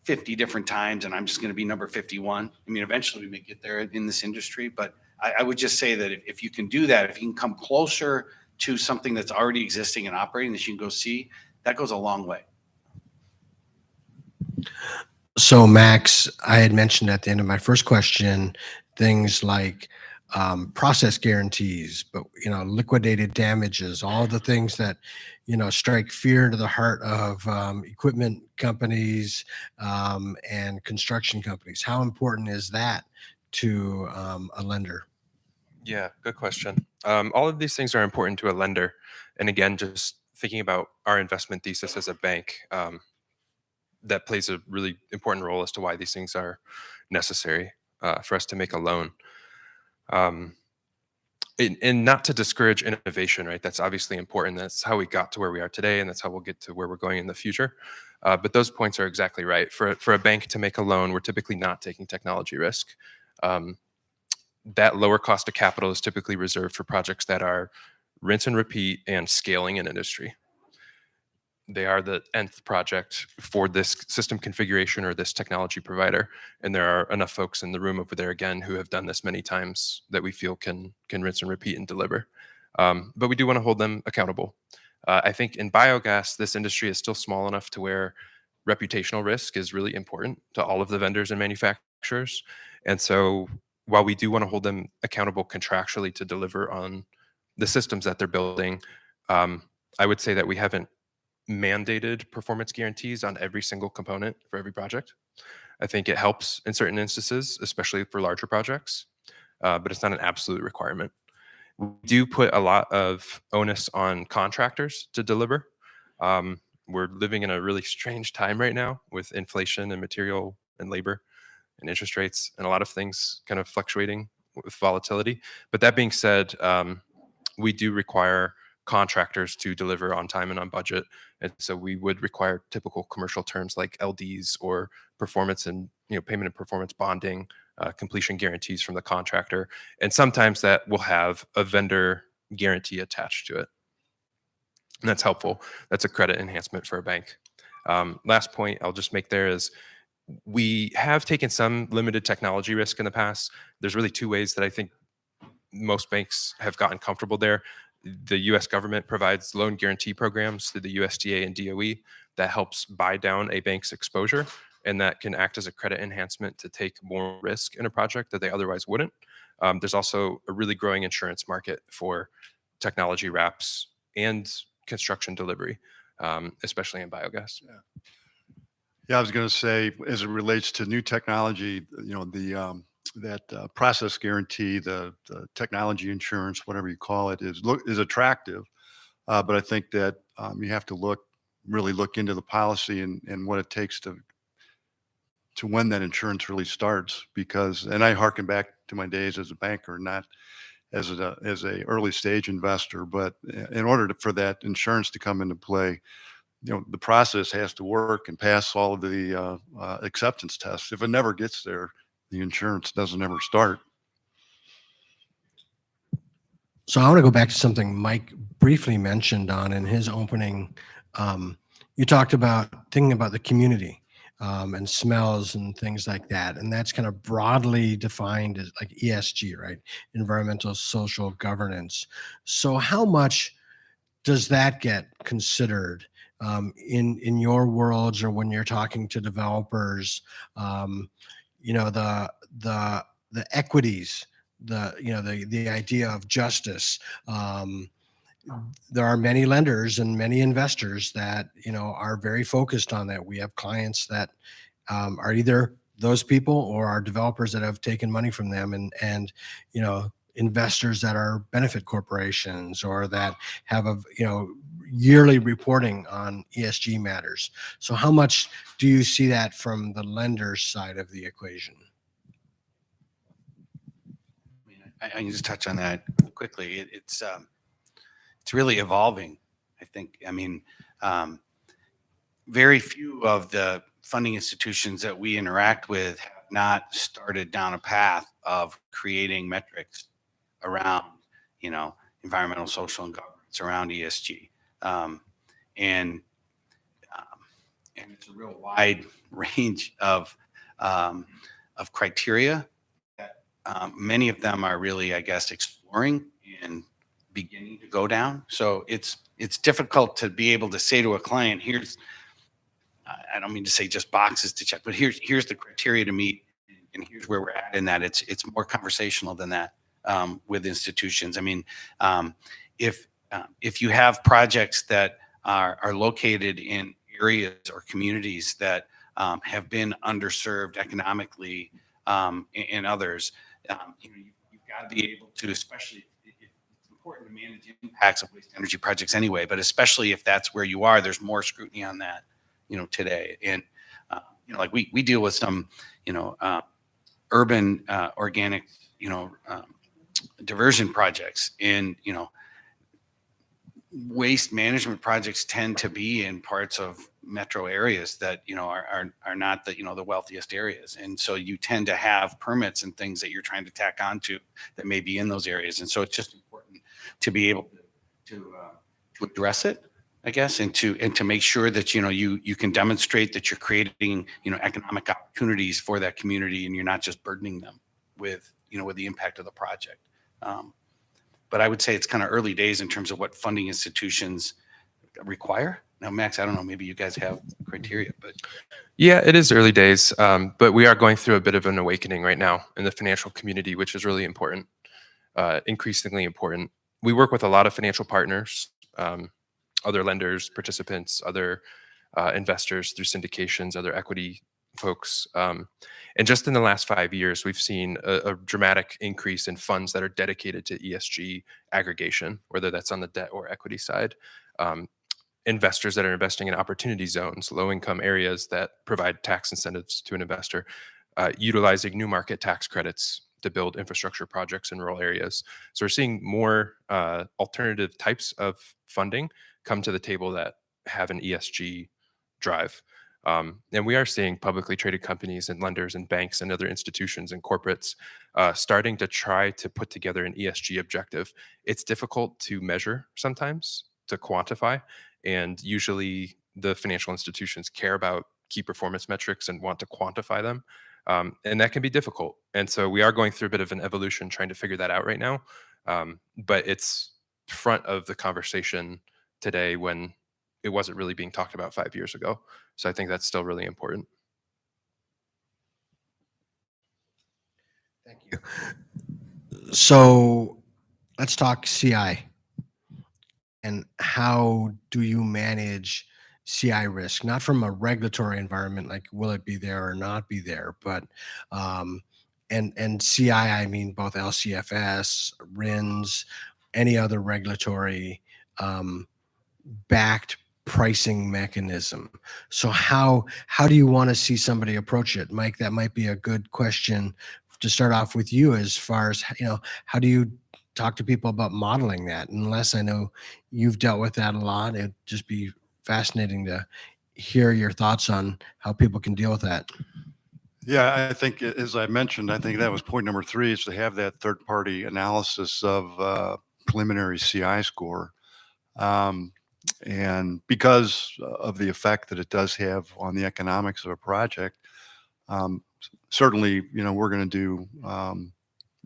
50 different times, and I'm just going to be number 51. I mean, eventually we may get there in this industry, but I would just say that if you can do that, if you can come closer to something that's already existing and operating that you can go see, that goes a long way. So Max, I had mentioned at the end of my first question, things like process guarantees, but liquidated damages, all the things that strike fear into the heart of equipment companies and construction companies. How important is that to a lender? Yeah, good question. All of these things are important to a lender. And again, just thinking about our investment thesis as a bank, that plays a really important role as to why these things are necessary for us to make a loan. And not to discourage innovation, right? That's obviously important. That's how we got to where we are today, and that's how we'll get to where we're going in the future. But those points are exactly right. For a bank to make a loan, we're typically not taking technology risk. That lower cost of capital is typically reserved for projects that are rinse and repeat and scaling in industry. They are the nth project for this system configuration or this technology provider. And there are enough folks in the room over there, again, who have done this many times that we feel can rinse and repeat and deliver. But we do want to hold them accountable. I think in biogas, this industry is still small enough to where reputational risk is really important to all of the vendors and manufacturers. And so while we do want to hold them accountable contractually to deliver on the systems that they're building, I would say that we haven't mandated performance guarantees on every single component for every project. I think it helps in certain instances, especially for larger projects, but it's not an absolute requirement. We do put a lot of onus on contractors to deliver. We're living in a really strange time right now with inflation and material and labor and interest rates and a lot of things kind of fluctuating with volatility. But that being said, we do require contractors to deliver on time and on budget. And so we would require typical commercial terms like LDs or performance and payment and performance bonding, completion guarantees from the contractor. And sometimes that will have a vendor guarantee attached to it. And that's helpful. That's a credit enhancement for a bank. Last point I'll just make there is we have taken some limited technology risk in the past. There's really two ways that I think most banks have gotten comfortable there. The US government provides loan guarantee programs through the USDA and DOE that helps buy down a bank's exposure, and that can act as a credit enhancement to take more risk in a project that they otherwise wouldn't. There's also a really growing insurance market for technology wraps and construction delivery, especially in biogas. Yeah, I was going to say, as it relates to new technology, that process guarantee, the technology insurance, whatever you call it, is attractive. But I think that you have to really look into the policy and what it takes to when that insurance really starts. And I harken back to my days as a banker, not as a early stage investor. But in order for that insurance to come into play, the process has to work and pass all of the acceptance tests. If it never gets there, the insurance doesn't ever start. So I want to go back to something Mike briefly mentioned in his opening. You talked about thinking about the community and smells and things like that. And that's kind of broadly defined as like ESG, right? Environmental, social governance. So how much does that get considered in your worlds, or when you're talking to developers? The equities, the idea of justice. There are many lenders and many investors that are very focused on that. We have clients that are either those people or are developers that have taken money from them, and investors that are benefit corporations or that have yearly reporting on ESG matters. So how much do you see that from the lender's side of the equation? I can just touch on that quickly. It's really evolving, I think. Very few of the funding institutions that we interact with have not started down a path of creating metrics around, environmental, social, and governance around ESG. And it's a real wide range of criteria that many of them are really, I guess, exploring and beginning to go down. So it's difficult to be able to say to a client, I don't mean to say just boxes to check, but here's the criteria to meet, and here's where we're at in that. It's more conversational than that with institutions. If you have projects that are located in areas or communities that have been underserved economically, and others, you've got to be able to, especially it's important to manage impacts of waste energy projects anyway, but especially if that's where you are, there's more scrutiny on that, today. And, like we deal with some, urban organic, diversion projects, and, waste management projects tend to be in parts of metro areas that are not the wealthiest areas, and so you tend to have permits and things that you're trying to tack onto that may be in those areas, and so it's just important to be able to address it, I guess, and to make sure that you can demonstrate that you're creating economic opportunities for that community, and you're not just burdening them with the impact of the project. But I would say it's kind of early days in terms of what funding institutions require. Now, Max, I don't know, maybe you guys have criteria, but. Yeah, it is early days, but we are going through a bit of an awakening right now in the financial community, which is really important, increasingly important. We work with a lot of financial partners, other lenders, participants, other investors through syndications, other equity folks. And just in the last 5 years, we've seen a dramatic increase in funds that are dedicated to ESG aggregation, whether that's on the debt or equity side. Investors that are investing in opportunity zones, low-income areas that provide tax incentives to an investor, utilizing new market tax credits to build infrastructure projects in rural areas. So we're seeing more alternative types of funding come to the table that have an ESG drive. And we are seeing publicly traded companies and lenders and banks and other institutions and corporates starting to try to put together an ESG objective. It's difficult to measure sometimes, to quantify, and usually the financial institutions care about key performance metrics and want to quantify them. And that can be difficult. And so we are going through a bit of an evolution trying to figure that out right now. But it's front of the conversation today when it wasn't really being talked about 5 years ago. So I think that's still really important. Thank you. So let's talk CI. And how do you manage CI risk? Not from a regulatory environment, like will it be there or not be there, but and CI, I mean both LCFS, RINs, any other regulatory backed pricing mechanism. So how do you want to see somebody approach it, Mike? That might be a good question to start off with you, as far as, you know, how do you talk to people about modeling that? Unless I know you've dealt with that a lot, it'd just be fascinating to hear your thoughts on how people can deal with that. Yeah, I think, as I mentioned, I think that was point number 3, is to have that third-party analysis of preliminary CI score. And because of the effect that it does have on the economics of a project, certainly, we're going to do,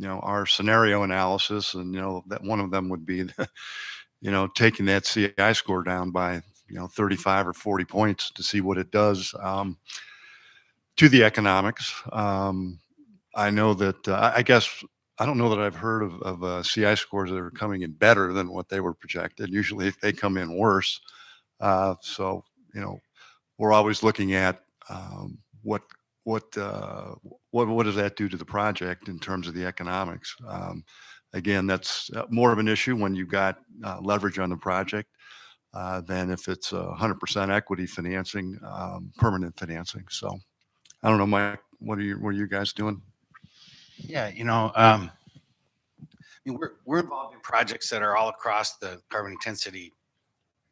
our scenario analysis, and, that one of them would be, taking that CI score down by, 35 or 40 points to see what it does to the economics. I know that, I guess, I don't know that I've heard of CI scores that are coming in better than what they were projected. Usually they come in worse. So, we're always looking at what does that do to the project in terms of the economics. Again, that's more of an issue when you've got leverage on the project than if it's 100% equity financing, permanent financing. So I don't know, Mike, what are you guys doing? Yeah, we're involved in projects that are all across the carbon intensity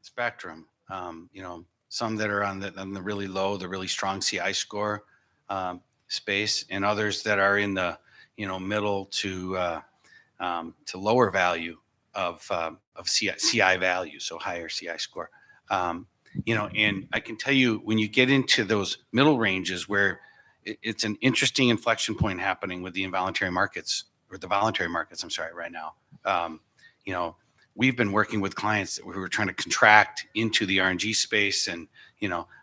spectrum. Some that are on the really low, the really strong CI score space, and others that are in the middle to lower value of CI value, so higher CI score. And I can tell you, when you get into those middle ranges, where it's an interesting inflection point happening with the involuntary markets, or the voluntary markets, I'm sorry, right now. We've been working with clients who are trying to contract into the RNG space, and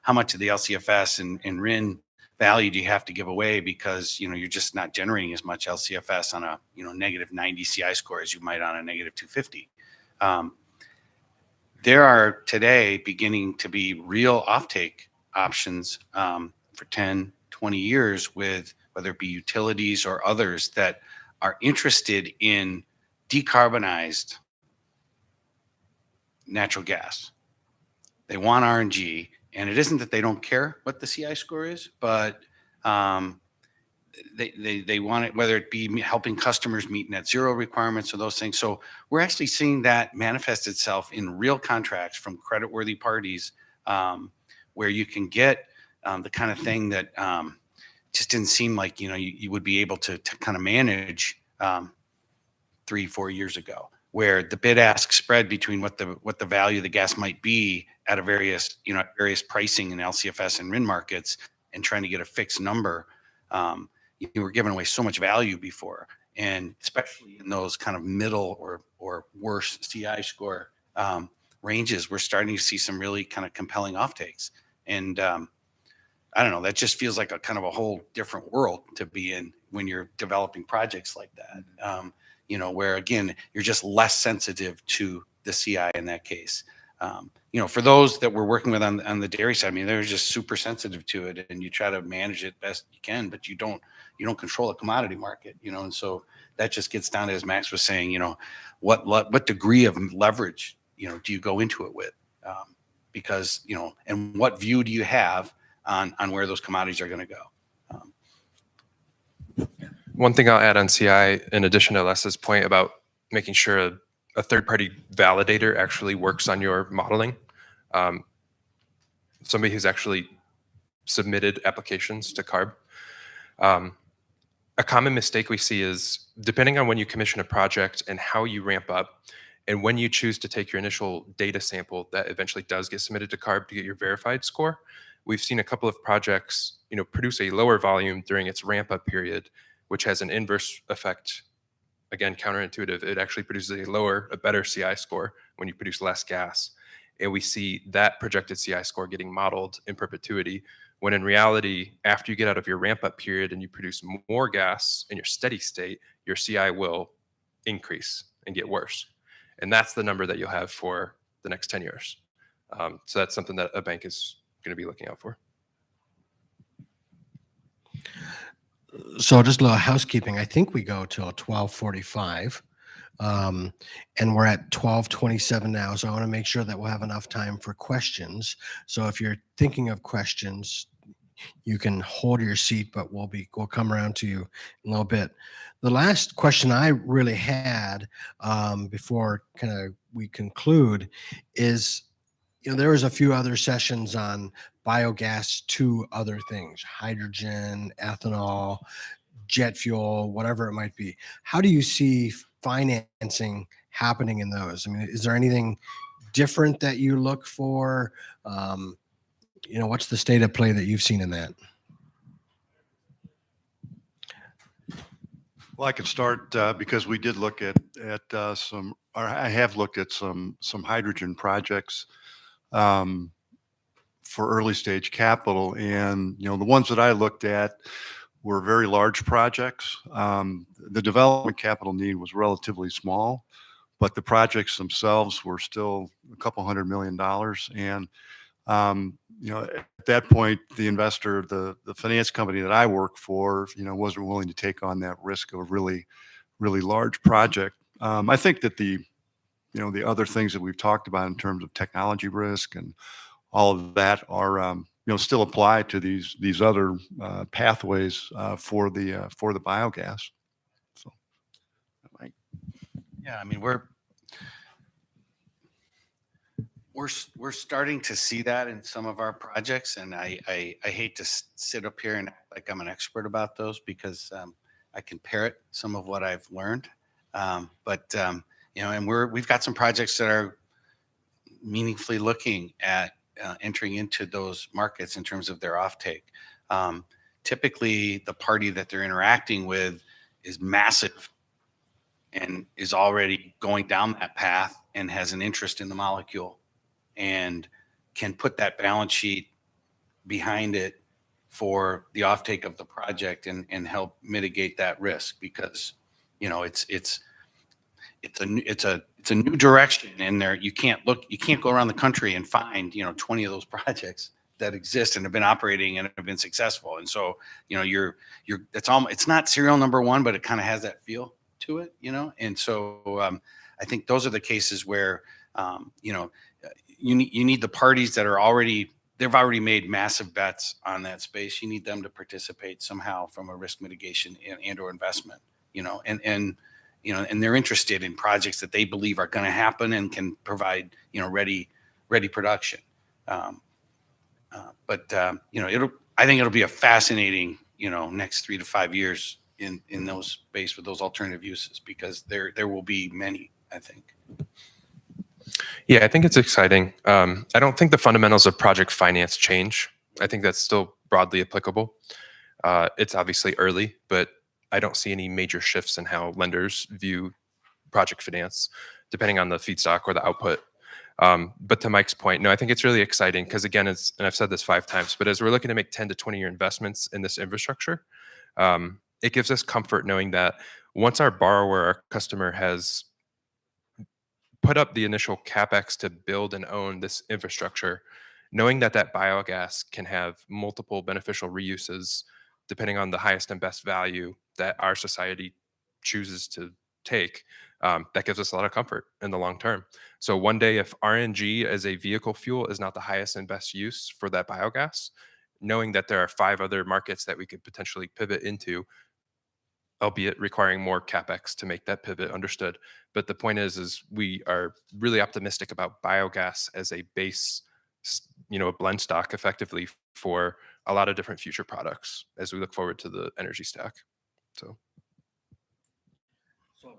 how much of the LCFS and RIN value do you have to give away, because you're just not generating as much LCFS on a negative 90 CI score as you might on a negative 250. There are today beginning to be real offtake options for 10, 20 years, with whether it be utilities or others that are interested in decarbonized natural gas. They want RNG, and it isn't that they don't care what the CI score is, but they want it, whether it be helping customers meet net zero requirements or those things. So we're actually seeing that manifest itself in real contracts from creditworthy parties, where you can get the kind of thing that just didn't seem like you would be able to kind of manage 3-4 years ago, where the bid ask spread between what the value of the gas might be at a various pricing in LCFS and RIN markets, and trying to get a fixed number. You were giving away so much value before, and especially in those kind of middle or worse CI score ranges, we're starting to see some really kind of compelling offtakes. And I don't know, that just feels like a kind of a whole different world to be in when you're developing projects like that. Where again, you're just less sensitive to the CI in that case. for those that we're working with on the dairy side, I mean, they're just super sensitive to it, and you try to manage it best you can, but you don't control a commodity market, and so that just gets down to, as Max was saying, what degree of leverage, do you go into it with? Because, and what view do you have on where those commodities are going to go? One thing I'll add on CI, in addition to Les's point about making sure a third-party validator actually works on your modeling. Somebody who's actually submitted applications to CARB. A common mistake we see is, depending on when you commission a project and how you ramp up, and when you choose to take your initial data sample that eventually does get submitted to CARB to get your verified score, we've seen a couple of projects, produce a lower volume during its ramp-up period, which has an inverse effect. Again, counterintuitive. It actually produces a better CI score when you produce less gas. And we see that projected CI score getting modeled in perpetuity, when in reality, after you get out of your ramp-up period and you produce more gas in your steady state, your CI will increase and get worse. And that's the number that you'll have for the next 10 years. So that's something that a bank is going to be looking out for. So just a little housekeeping. I think we go till 12:45, and we're at 12:27 now. So I want to make sure that we'll have enough time for questions. So if you're thinking of questions, you can hold your seat, but we'll come around to you in a little bit. The last question I really had before we conclude is, there was a few other sessions on biogas to other things, hydrogen, ethanol, jet fuel, whatever it might be. How do you see financing happening in those? I mean, is there anything different that you look for? What's the state of play that you've seen in that? Well, I could start because we did look at some, or I have looked at some hydrogen projects for early stage capital, and the ones that I looked at were very large projects. The development capital need was relatively small, but the projects themselves were still a couple $100 million. And at that point, the investor, the finance company that I work for, wasn't willing to take on that risk of a really, really large project. I think that the other things that we've talked about in terms of technology risk and all of that are, still apply to these other pathways for the biogas. So, Yeah, I mean, we're starting to see that in some of our projects, and I hate to sit up here and act like I'm an expert about those, because I can parrot some of what I've learned. And we've got some projects that are meaningfully looking at entering into those markets in terms of their offtake. Typically, the party that they're interacting with is massive and is already going down that path and has an interest in the molecule and can put that balance sheet behind it for the offtake of the project and help mitigate that risk, because it's a new direction, and you can't go around the country and find 20 of those projects that exist and have been operating and have been successful. And so it's not serial number one, but it kind of has that feel to it, and so I think those are the cases where you need the parties that they've already made massive bets on that space. You need them to participate somehow from a risk mitigation and or investment, and they're interested in projects that they believe are going to happen and can provide, ready production. I think it'll be a fascinating, next 3 to 5 years in those space with those alternative uses, because there will be many, I think. Yeah, I think it's exciting. I don't think the fundamentals of project finance change. I think that's still broadly applicable. It's obviously early, but I don't see any major shifts in how lenders view project finance, depending on the feedstock or the output. But to Mike's point, no, I think it's really exciting because, again, and I've said this 5 times, but as we're looking to make 10 to 20-year investments in this infrastructure, it gives us comfort knowing that once our borrower, our customer, has put up the initial capex to build and own this infrastructure, knowing that that biogas can have multiple beneficial reuses depending on the highest and best value that our society chooses to take, that gives us a lot of comfort in the long term. So one day, if RNG as a vehicle fuel is not the highest and best use for that biogas, knowing that there are 5 other markets that we could potentially pivot into, albeit requiring more capex to make that pivot, understood. But the point is we are really optimistic about biogas as a base, a blend stock effectively for a lot of different future products as we look forward to the energy stack. So,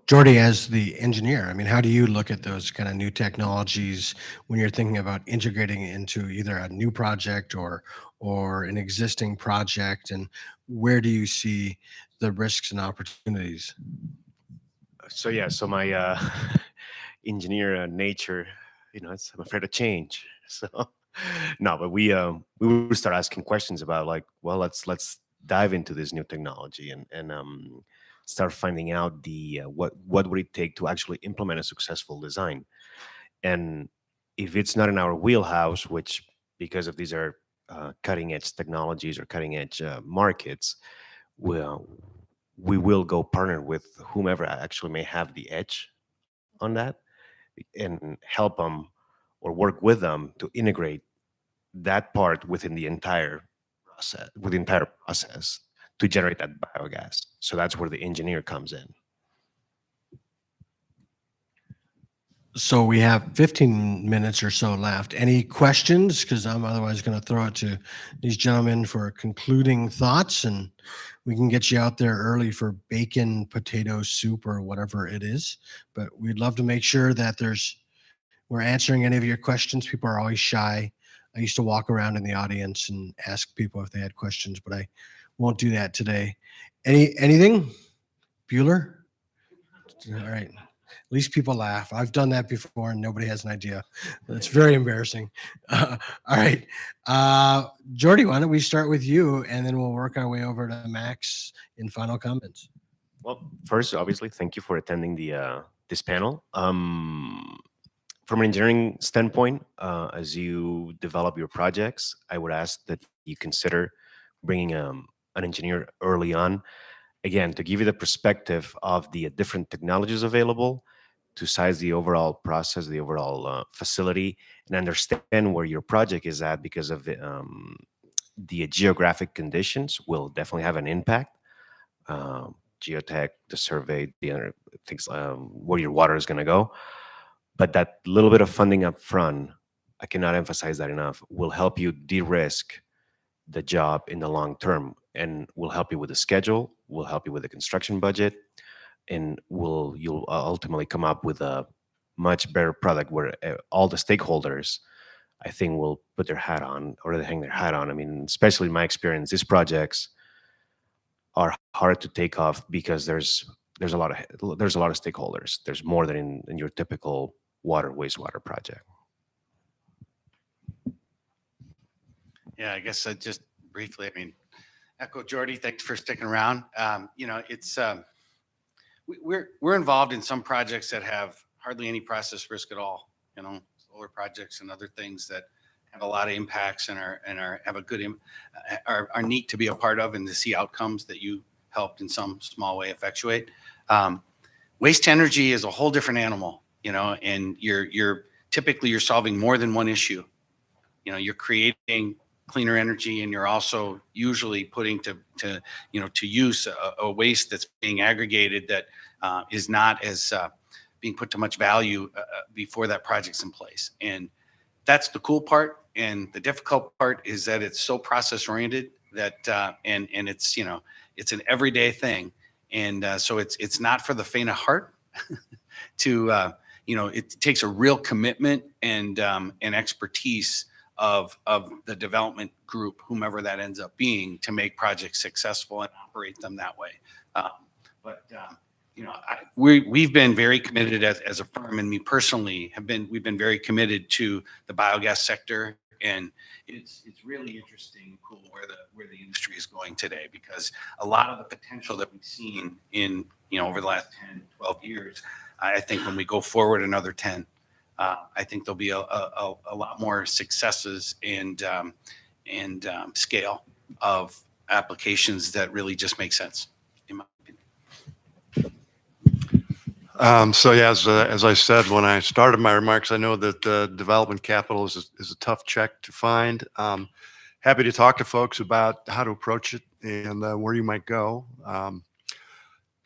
Jordy, as the engineer, I mean, how do you look at those kind of new technologies when you're thinking about integrating it into either a new project or an existing project, and where do you see the risks and opportunities? So yeah, so my engineer nature, I'm afraid of change. So no, but we would start asking questions about like, well, let's dive into this new technology and start finding out the what would it take to actually implement a successful design. And if it's not in our wheelhouse, which because of these are cutting edge technologies or cutting edge markets, we will go partner with whomever actually may have the edge on that and help them or work with them to integrate that part within the entire process to generate that biogas. So that's where the engineer comes in. So we have 15 minutes or so left. Any questions? Because I'm otherwise going to throw it to these gentlemen for concluding thoughts, and we can get you out there early for bacon potato soup or whatever it is. But we'd love to make sure that we're answering any of your questions. People are always shy. I used to walk around in the audience and ask people if they had questions, but I won't do that today. Anything? Bueller? All right. At least people laugh. I've done that before and nobody has an idea. It's very embarrassing. All right. Jordy, why don't we start with you and then we'll work our way over to Max in final comments. Well, first, obviously, thank you for attending the this panel. From an engineering standpoint, as you develop your projects, I would ask that you consider bringing an engineer early on, again, to give you the perspective of the different technologies available, to size the overall process, the overall facility, and understand where your project is at, because of the geographic conditions will definitely have an impact. Geotech, the survey, the other things, where your water is going to go. But that little bit of funding up front, I cannot emphasize that enough, will help you de-risk the job in the long term, and will help you with the schedule, will help you with the construction budget, and you'll ultimately come up with a much better product where all the stakeholders, I think, will put their hat on, or they hang their hat on. I mean, especially in my experience, these projects are hard to take off because there's a lot of stakeholders. There's more than in your typical water wastewater project. Yeah, I guess just briefly, I mean, echo Jordy, thanks for sticking around. It's we're involved in some projects that have hardly any process risk at all. Solar projects and other things that have a lot of impacts and have a good are neat to be a part of and to see outcomes that you helped in some small way effectuate. Waste energy is a whole different animal, and you're typically solving more than one issue. You're creating cleaner energy, and you're also usually putting to use a waste that's being aggregated that is not as being put to much value before that project's in place. And that's the cool part. And the difficult part is that it's so process oriented that and it's it's an everyday thing. And so it's not for the faint of heart. It takes a real commitment and expertise of the development group, whomever that ends up being, to make projects successful and operate them that way. We've been very committed as a firm, and me personally we've been very committed to the biogas sector And it's really interesting and cool where the industry is going today, because a lot of the potential that we've seen in, over the last 10, 12 years, I think when we go forward another 10, I think there'll be a lot more successes and scale of applications that really just make sense, in my opinion. So yeah, as I said when I started my remarks, I know that development capital is a tough check to find. Happy to talk to folks about how to approach it and where you might go.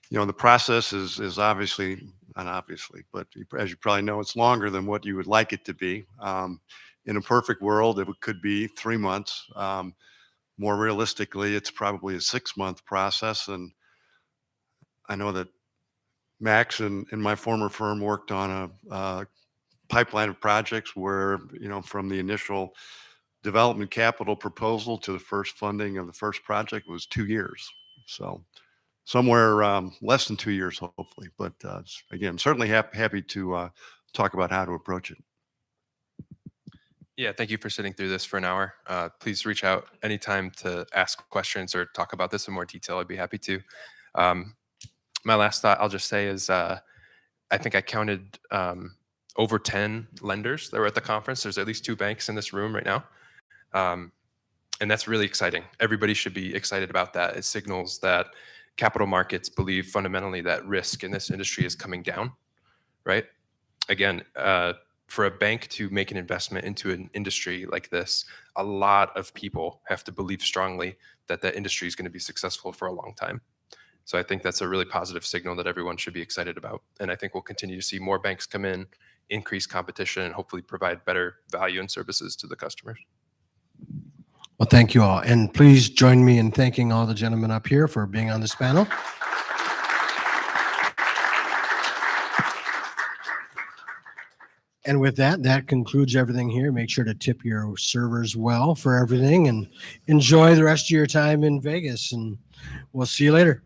The process is obviously, not obviously, but as you probably know, it's longer than what you would like it to be. In a perfect world, it could be 3 months. More realistically, it's probably a 6-month process. And I know that Max and my former firm worked on a pipeline of projects where, from the initial development capital proposal to the first funding of the first project was 2 years. So somewhere less than 2 years, hopefully. But again, certainly happy to talk about how to approach it. Yeah, thank you for sitting through this for an hour. Please reach out anytime to ask questions or talk about this in more detail. I'd be happy to. My last thought I'll just say is I think I counted over 10 lenders that were at the conference. There's at least 2 banks in this room right now. And that's really exciting. Everybody should be excited about that. It signals that capital markets believe fundamentally that risk in this industry is coming down, right? Again, for a bank to make an investment into an industry like this, a lot of people have to believe strongly that that industry is going to be successful for a long time. So I think that's a really positive signal that everyone should be excited about. And I think we'll continue to see more banks come in, increase competition, and hopefully provide better value and services to the customers. Well, thank you all. And please join me in thanking all the gentlemen up here for being on this panel. And with that, that concludes everything here. Make sure to tip your servers well for everything and enjoy the rest of your time in Vegas. And we'll see you later.